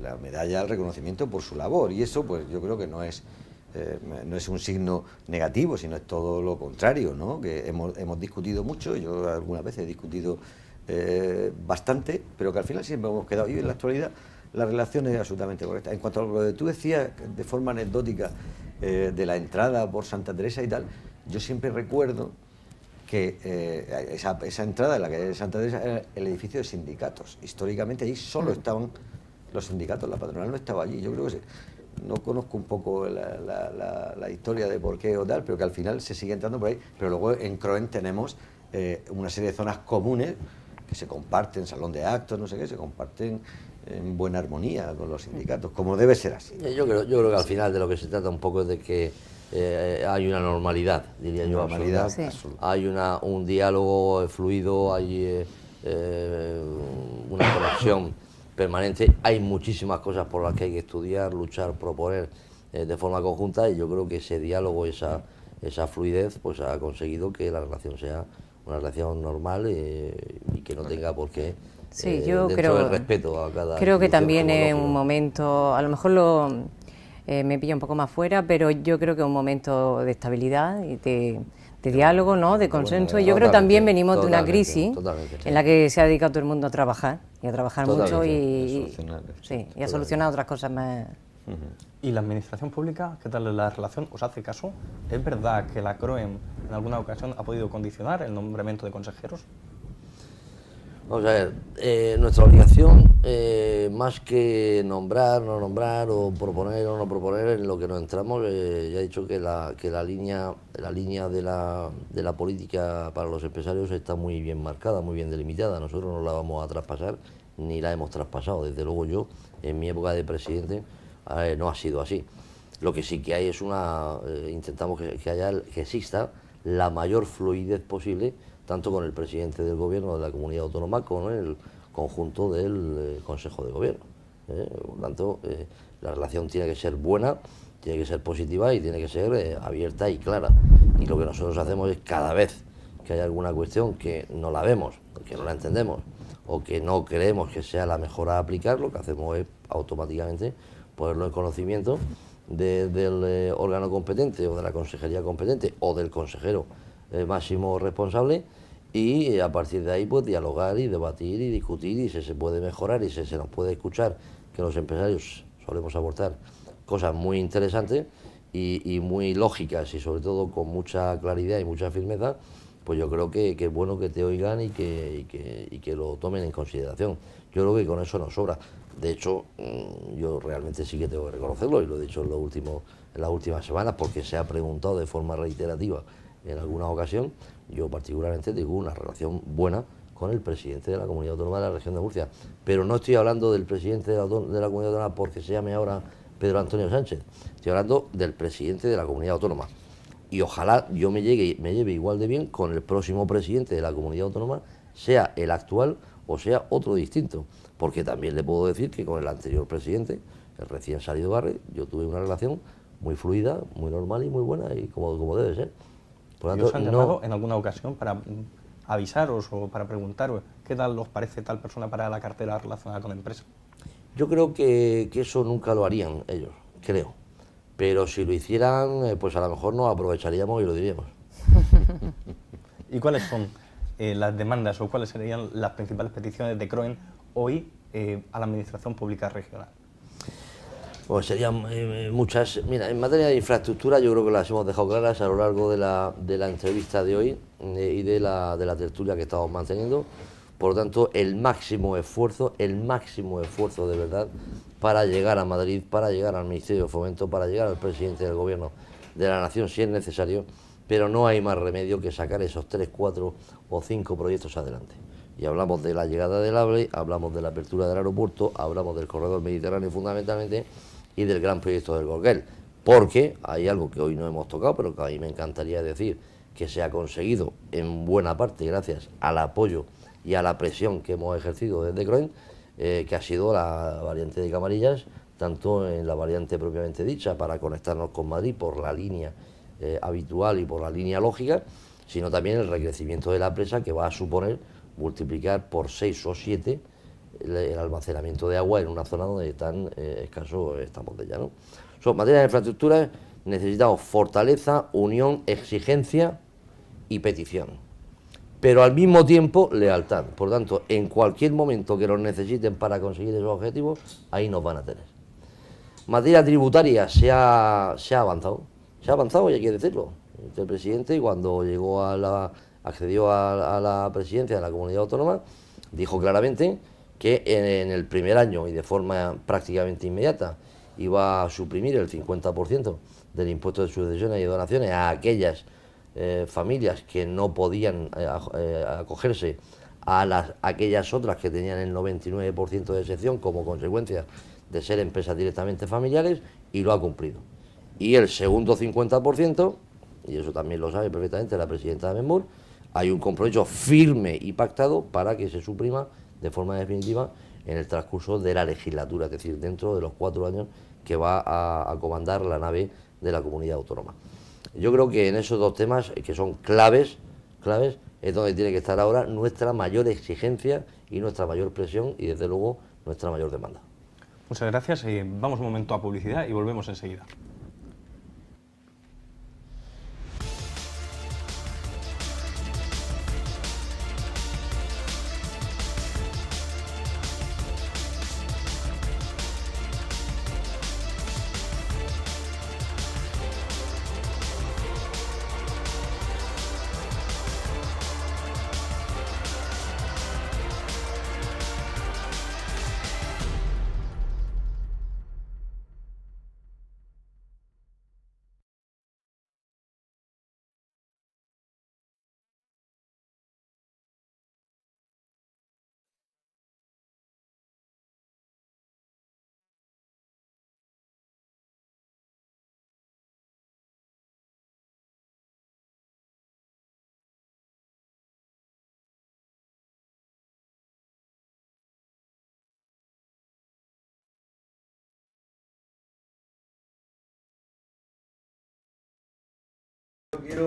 la medalla al reconocimiento por su labor, y eso pues yo creo que no es un signo negativo, sino es todo lo contrario, ¿no? Que hemos discutido mucho, yo algunas veces he discutido bastante, pero que al final siempre hemos quedado, y en la actualidad la relación es absolutamente correcta. En cuanto a lo que tú decías de forma anecdótica de la entrada por Santa Teresa y tal, yo siempre recuerdo que esa entrada en la calle de Santa Teresa era el edificio de sindicatos. Históricamente ahí solo estaban los sindicatos, la patronal no estaba allí. Yo creo que no conozco un poco la historia de por qué o tal, pero que al final se sigue entrando por ahí. Pero luego en CROEM tenemos una serie de zonas comunes que se comparten, salón de actos, no sé qué, se comparten en buena armonía con los sindicatos, como debe ser así. Yo creo que al final de lo que se trata un poco es de que hay una normalidad, diría yo, normalidad, sí. Hay un diálogo fluido, hay una conexión permanente, hay muchísimas cosas por las que hay que estudiar, luchar, proponer de forma conjunta, y yo creo que ese diálogo, esa fluidez, pues ha conseguido que la relación sea una relación normal y que no tenga por qué, sí, yo dentro creo, del respeto a cada creo que institución, también como es lógico. un momento, a lo mejor me pilla un poco más fuera, pero yo creo que es un momento de estabilidad y de diálogo, ¿no? De consenso. Y yo creo que también venimos de una crisis en la que se ha dedicado todo el mundo a trabajar y a trabajar mucho y a solucionar otras cosas más. ¿Y la administración pública, qué tal es la relación? ¿Os hace caso? ¿Es verdad que la CROEM en alguna ocasión ha podido condicionar el nombramiento de consejeros? Vamos a ver, nuestra obligación, más que nombrar, no nombrar, o proponer o no proponer, en lo que nos entramos, ya he dicho que la línea de la política para los empresarios está muy bien marcada, muy bien delimitada. Nosotros no la vamos a traspasar, ni la hemos traspasado. Desde luego yo, en mi época de presidente, no ha sido así. Lo que sí que hay es intentamos que exista la mayor fluidez posible, tanto con el presidente del gobierno de la comunidad autónoma como con el conjunto del Consejo de Gobierno. Por lo tanto, la relación tiene que ser buena, tiene que ser positiva y tiene que ser abierta y clara. Y lo que nosotros hacemos es, cada vez que hay alguna cuestión que no la vemos, que no la entendemos, o que no creemos que sea la mejor a aplicar, lo que hacemos es automáticamente ponerlo en conocimiento del órgano competente, o de la consejería competente, o del consejero máximo responsable, y a partir de ahí pues dialogar y debatir y discutir, y si se puede mejorar y si se nos puede escuchar, que los empresarios solemos aportar cosas muy interesantes y muy lógicas, y sobre todo con mucha claridad y mucha firmeza, pues yo creo que es bueno que te oigan y que lo tomen en consideración. Yo creo que con eso nos sobra. De hecho, yo realmente sí que tengo que reconocerlo, y lo he dicho en las últimas semanas, porque se ha preguntado de forma reiterativa en alguna ocasión. Yo particularmente tengo una relación buena con el presidente de la Comunidad Autónoma de la Región de Murcia, pero no estoy hablando del presidente de la Comunidad Autónoma porque se llame ahora Pedro Antonio Sánchez, estoy hablando del presidente de la Comunidad Autónoma, y ojalá yo me lleve igual de bien con el próximo presidente de la Comunidad Autónoma, sea el actual o sea otro distinto, porque también le puedo decir que con el anterior presidente, el recién salido Barre, yo tuve una relación muy fluida, muy normal y muy buena, y como debe ser. Por tanto, ¿y os han llamado en alguna ocasión para avisaros o para preguntaros qué tal os parece tal persona para la cartera relacionada con la empresa? Yo creo que eso nunca lo harían ellos, creo. Pero si lo hicieran, pues a lo mejor nos aprovecharíamos y lo diríamos. ¿Y cuáles son las demandas o cuáles serían las principales peticiones de CROEM hoy a la Administración Pública Regional? Pues serían muchas. Mira, en materia de infraestructura yo creo que las hemos dejado claras a lo largo de la entrevista de hoy y de la tertulia que estamos manteniendo. Por lo tanto, el máximo esfuerzo de verdad para llegar a Madrid, para llegar al Ministerio de Fomento, para llegar al presidente del Gobierno de la Nación si es necesario, pero no hay más remedio que sacar esos 3, 4 o 5 proyectos adelante. Y hablamos de la llegada del AVE, hablamos de la apertura del aeropuerto, hablamos del corredor mediterráneo fundamentalmente, y del gran proyecto del Gorguel, porque hay algo que hoy no hemos tocado, pero que a mí me encantaría decir que se ha conseguido en buena parte gracias al apoyo y a la presión que hemos ejercido desde CROEM, que ha sido la variante de Camarillas, tanto en la variante propiamente dicha para conectarnos con Madrid por la línea habitual y por la línea lógica, sino también el recrecimiento de la presa, que va a suponer multiplicar por 6 o 7 el almacenamiento de agua en una zona donde tan escaso estamos de ella, ¿no? En materia de infraestructuras necesitamos fortaleza, unión, exigencia y petición, pero al mismo tiempo lealtad. Por lo tanto, en cualquier momento que nos necesiten para conseguir esos objetivos, ahí nos van a tener. Materia tributaria se ha avanzado y hay que decirlo. El presidente, cuando accedió a la presidencia de la Comunidad Autónoma, dijo claramente que en el primer año y de forma prácticamente inmediata iba a suprimir el 50% del impuesto de sucesiones y donaciones a aquellas familias que no podían acogerse a aquellas otras que tenían el 99% de exención como consecuencia de ser empresas directamente familiares, y lo ha cumplido. Y el segundo 50%, y eso también lo sabe perfectamente la presidenta de AMENMUR, hay un compromiso firme y pactado para que se suprima de forma definitiva en el transcurso de la legislatura, es decir, dentro de los 4 años que va a comandar la nave de la comunidad autónoma. Yo creo que en esos 2 temas, que son claves, es donde tiene que estar ahora nuestra mayor exigencia y nuestra mayor presión y, desde luego, nuestra mayor demanda. Muchas gracias. Vamos un momento a publicidad y volvemos enseguida.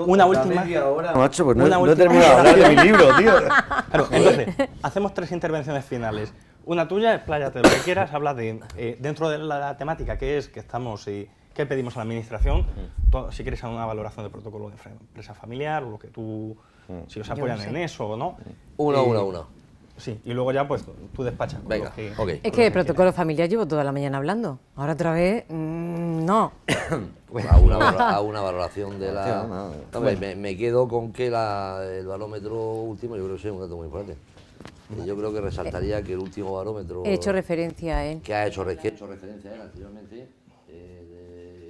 Una última. Macho, pues no he última terminado de hablar de mi libro, tío. Claro, entonces, hacemos 3 intervenciones finales. Una tuya, expláyate lo que quieras, habla de, dentro de la temática que es, que estamos y qué pedimos a la administración, si quieres una valoración de protocolo de empresa familiar, o lo que tú, si os apoyan en eso o no. Una. Sí, y luego ya pues tú despachas. Venga, ok. Es que de protocolo familiar llevo toda la mañana hablando. Ahora otra vez, no. A una valoración de la... Hombre, me quedo con que el barómetro último, yo creo que es un dato muy importante. Y yo creo que resaltaría que el último barómetro... He hecho referencia a él. Que ha hecho referencia a él anteriormente,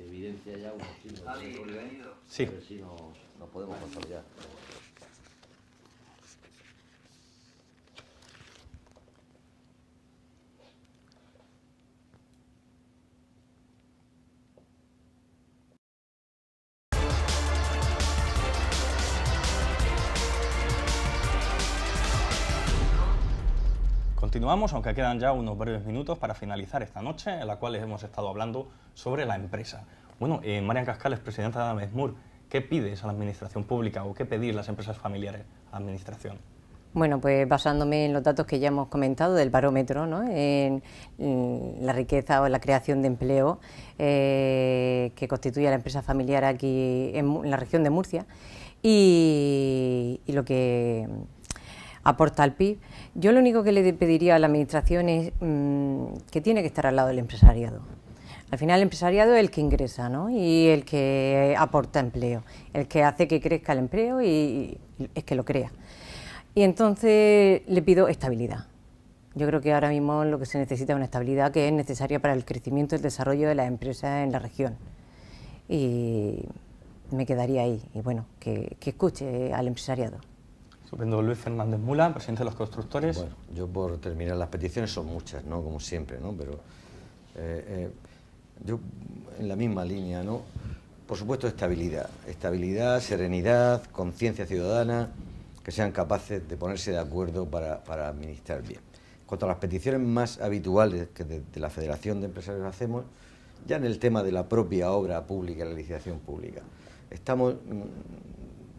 evidencia ya unos signos. Sí. A ver si nos podemos consolidar. Continuamos, aunque quedan ya unos breves minutos para finalizar esta noche, en la cual hemos estado hablando sobre la empresa. Bueno, Marian Cascales, presidenta de AMESMUR, ¿qué pides a la administración pública o qué pedís las empresas familiares a la administración? Bueno, pues basándome en los datos que ya hemos comentado del barómetro, ¿no? En la riqueza o la creación de empleo que constituye la empresa familiar aquí en la región de Murcia y lo que aporta al PIB. Yo lo único que le pediría a la administración es que tiene que estar al lado del empresariado. Al final el empresariado es el que ingresa, ¿no? Y el que aporta empleo, el que hace que crezca el empleo y es que lo crea. Y entonces le pido estabilidad. Yo creo que ahora mismo lo que se necesita es una estabilidad que es necesaria para el crecimiento y el desarrollo de las empresas en la región. Y me quedaría ahí. Y bueno, que escuche al empresariado. Estupendo. Luis Fernández Mula, presidente de los constructores. Bueno, yo por terminar, las peticiones son muchas, ¿no? Como siempre, ¿no? Pero yo en la misma línea, ¿no? Por supuesto, estabilidad, serenidad, conciencia ciudadana, que sean capaces de ponerse de acuerdo para administrar bien. En cuanto a las peticiones más habituales que de la Federación de Empresarios hacemos, ya en el tema de la propia obra pública, la licitación pública, estamos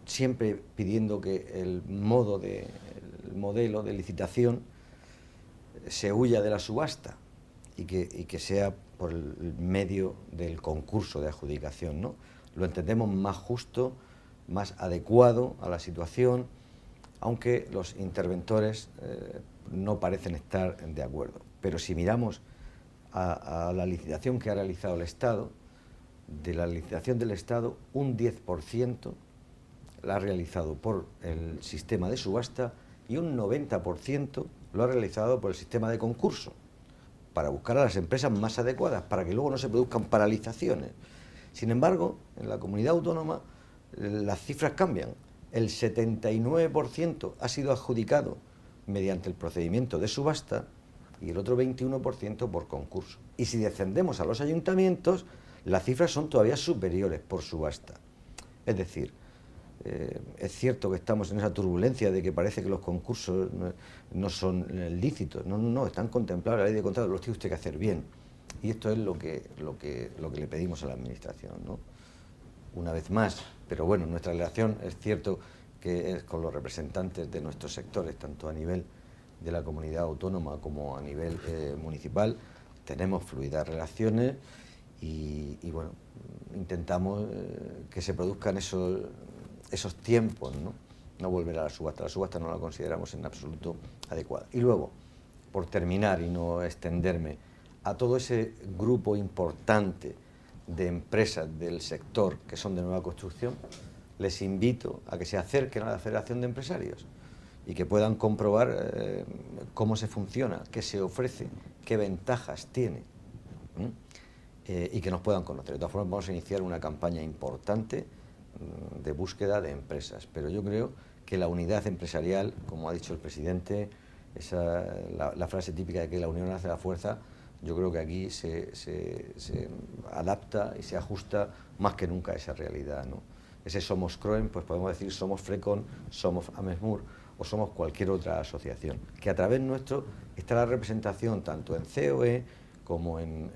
siempre pidiendo que el modelo de licitación se huya de la subasta y que sea por el medio del concurso de adjudicación, ¿no? Lo entendemos más justo, más adecuado a la situación, aunque los interventores no parecen estar de acuerdo. Pero si miramos a la licitación que ha realizado el Estado, de la licitación del Estado, un 10% la ha realizado por el sistema de subasta y un 90% lo ha realizado por el sistema de concurso, para buscar a las empresas más adecuadas, para que luego no se produzcan paralizaciones. Sin embargo, en la comunidad autónoma las cifras cambian. El 79% ha sido adjudicado mediante el procedimiento de subasta y el otro 21% por concurso. Y si descendemos a los ayuntamientos, las cifras son todavía superiores por subasta. Es decir, Es cierto que estamos en esa turbulencia de que parece que los concursos no son lícitos. No, están contemplados en la ley de contratos, los tiene usted que hacer bien. Y esto es lo que le pedimos a la Administración, ¿no? Una vez más, pero bueno, nuestra relación es cierto que es con los representantes de nuestros sectores, tanto a nivel de la comunidad autónoma como a nivel municipal, tenemos fluidas relaciones y bueno, intentamos que se produzcan esos tiempos, no volver a la subasta no la consideramos en absoluto adecuada. Y luego, por terminar y no extenderme, a todo ese grupo importante de empresas del sector que son de nueva construcción, les invito a que se acerquen a la Federación de Empresarios y que puedan comprobar cómo se funciona, qué se ofrece, qué ventajas tiene, y que nos puedan conocer. De todas formas, vamos a iniciar una campaña importante de búsqueda de empresas, pero yo creo que la unidad empresarial, como ha dicho el presidente, la frase típica de que la unión hace la fuerza, yo creo que aquí se adapta y se ajusta más que nunca a esa realidad, ¿no? Ese Somos CROEM, pues podemos decir somos FRECON, somos AMESMUR o somos cualquier otra asociación, que a través nuestro está la representación tanto en COE como en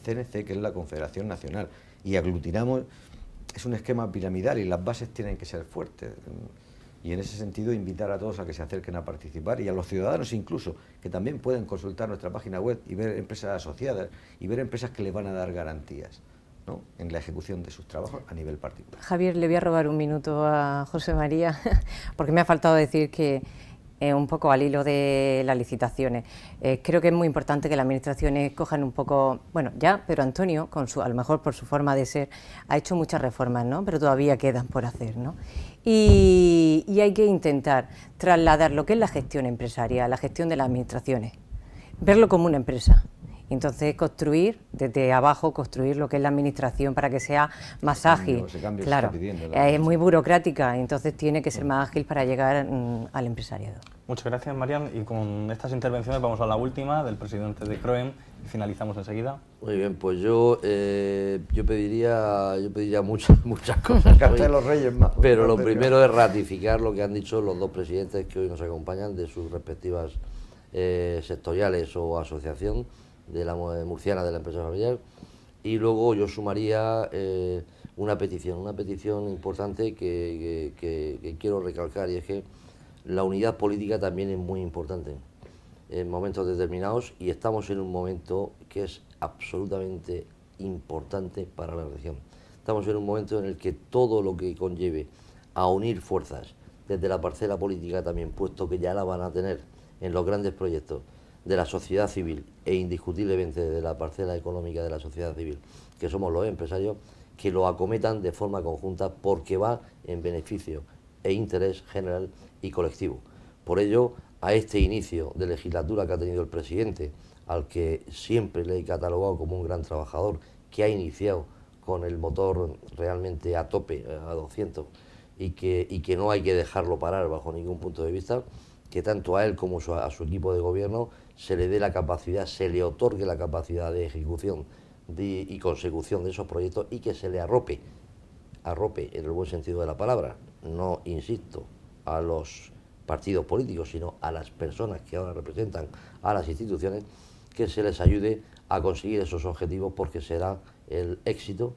CNC, que es la Confederación Nacional, y aglutinamos, es un esquema piramidal y las bases tienen que ser fuertes. Y en ese sentido invitar a todos a que se acerquen a participar y a los ciudadanos incluso, que también pueden consultar nuestra página web y ver empresas asociadas y ver empresas que les van a dar garantías, ¿no?, en la ejecución de sus trabajos a nivel particular. Javier, le voy a robar un minuto a José María, porque me ha faltado decir que un poco al hilo de las licitaciones, creo que es muy importante que las administraciones cojan un poco, bueno, ya, pero Antonio, a lo mejor por su forma de ser, ha hecho muchas reformas, ¿no?, pero todavía quedan por hacer, ¿no? Y hay que intentar trasladar lo que es la gestión empresarial, la gestión de las administraciones, verlo como una empresa. Entonces, construir desde abajo, construir lo que es la administración para que sea más ágil. Claro, es muy burocrática, entonces tiene que ser más ágil para llegar al empresariado. Muchas gracias, Marian. Y con estas intervenciones vamos a la última del presidente de CROEM y finalizamos enseguida. Muy bien, pues yo pediría muchas cosas. Carta de los Reyes más. Pero lo primero es ratificar lo que han dicho los dos presidentes que hoy nos acompañan de sus respectivas sectoriales o asociación de la murciana de la empresa familiar, y luego yo sumaría una petición importante que quiero recalcar, y es que la unidad política también es muy importante en momentos determinados, y estamos en un momento que es absolutamente importante para la región. Estamos en un momento en el que todo lo que conlleve a unir fuerzas desde la parcela política también, puesto que ya la van a tener en los grandes proyectos de la sociedad civil e indiscutiblemente de la parcela económica de la sociedad civil, que somos los empresarios, que lo acometan de forma conjunta porque va en beneficio e interés general y colectivo. Por ello, a este inicio de legislatura que ha tenido el presidente, al que siempre le he catalogado como un gran trabajador, que ha iniciado con el motor realmente a tope, a 200, y que no hay que dejarlo parar bajo ningún punto de vista, que tanto a él como a su equipo de gobierno se le dé la capacidad, se le otorgue la capacidad de ejecución y consecución de esos proyectos, y que se le arrope en el buen sentido de la palabra, no insisto a los partidos políticos, sino a las personas que ahora representan a las instituciones, que se les ayude a conseguir esos objetivos, porque será el éxito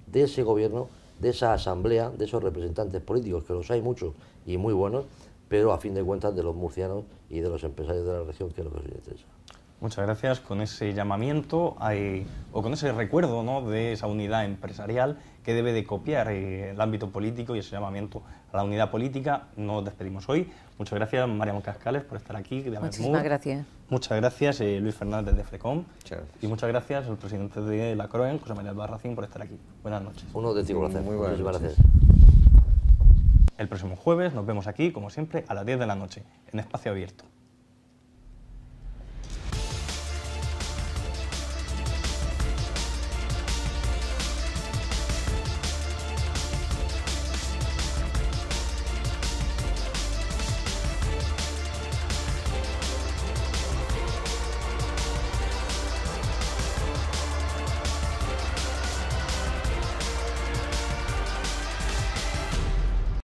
de ese gobierno, de esa asamblea, de esos representantes políticos, que los hay muchos y muy buenos, pero a fin de cuentas de los murcianos y de los empresarios de la región, que es lo que nos interesa. Muchas gracias. Con ese llamamiento o con ese recuerdo, ¿no?, de esa unidad empresarial que debe de copiar el ámbito político, y ese llamamiento a la unidad política, nos despedimos hoy. Muchas gracias, Marian Cascales, por estar aquí. Muchísimas gracias. Muchas gracias, Luis Fernández de FRECOM. Muchas gracias. Y muchas gracias al presidente de la CROEM, José María Albarracín, por estar aquí. Buenas noches. Un auténtico placer. Muy buenas noches. Gracias. El próximo jueves nos vemos aquí, como siempre, a las 10 de la noche, en Espacio Abierto.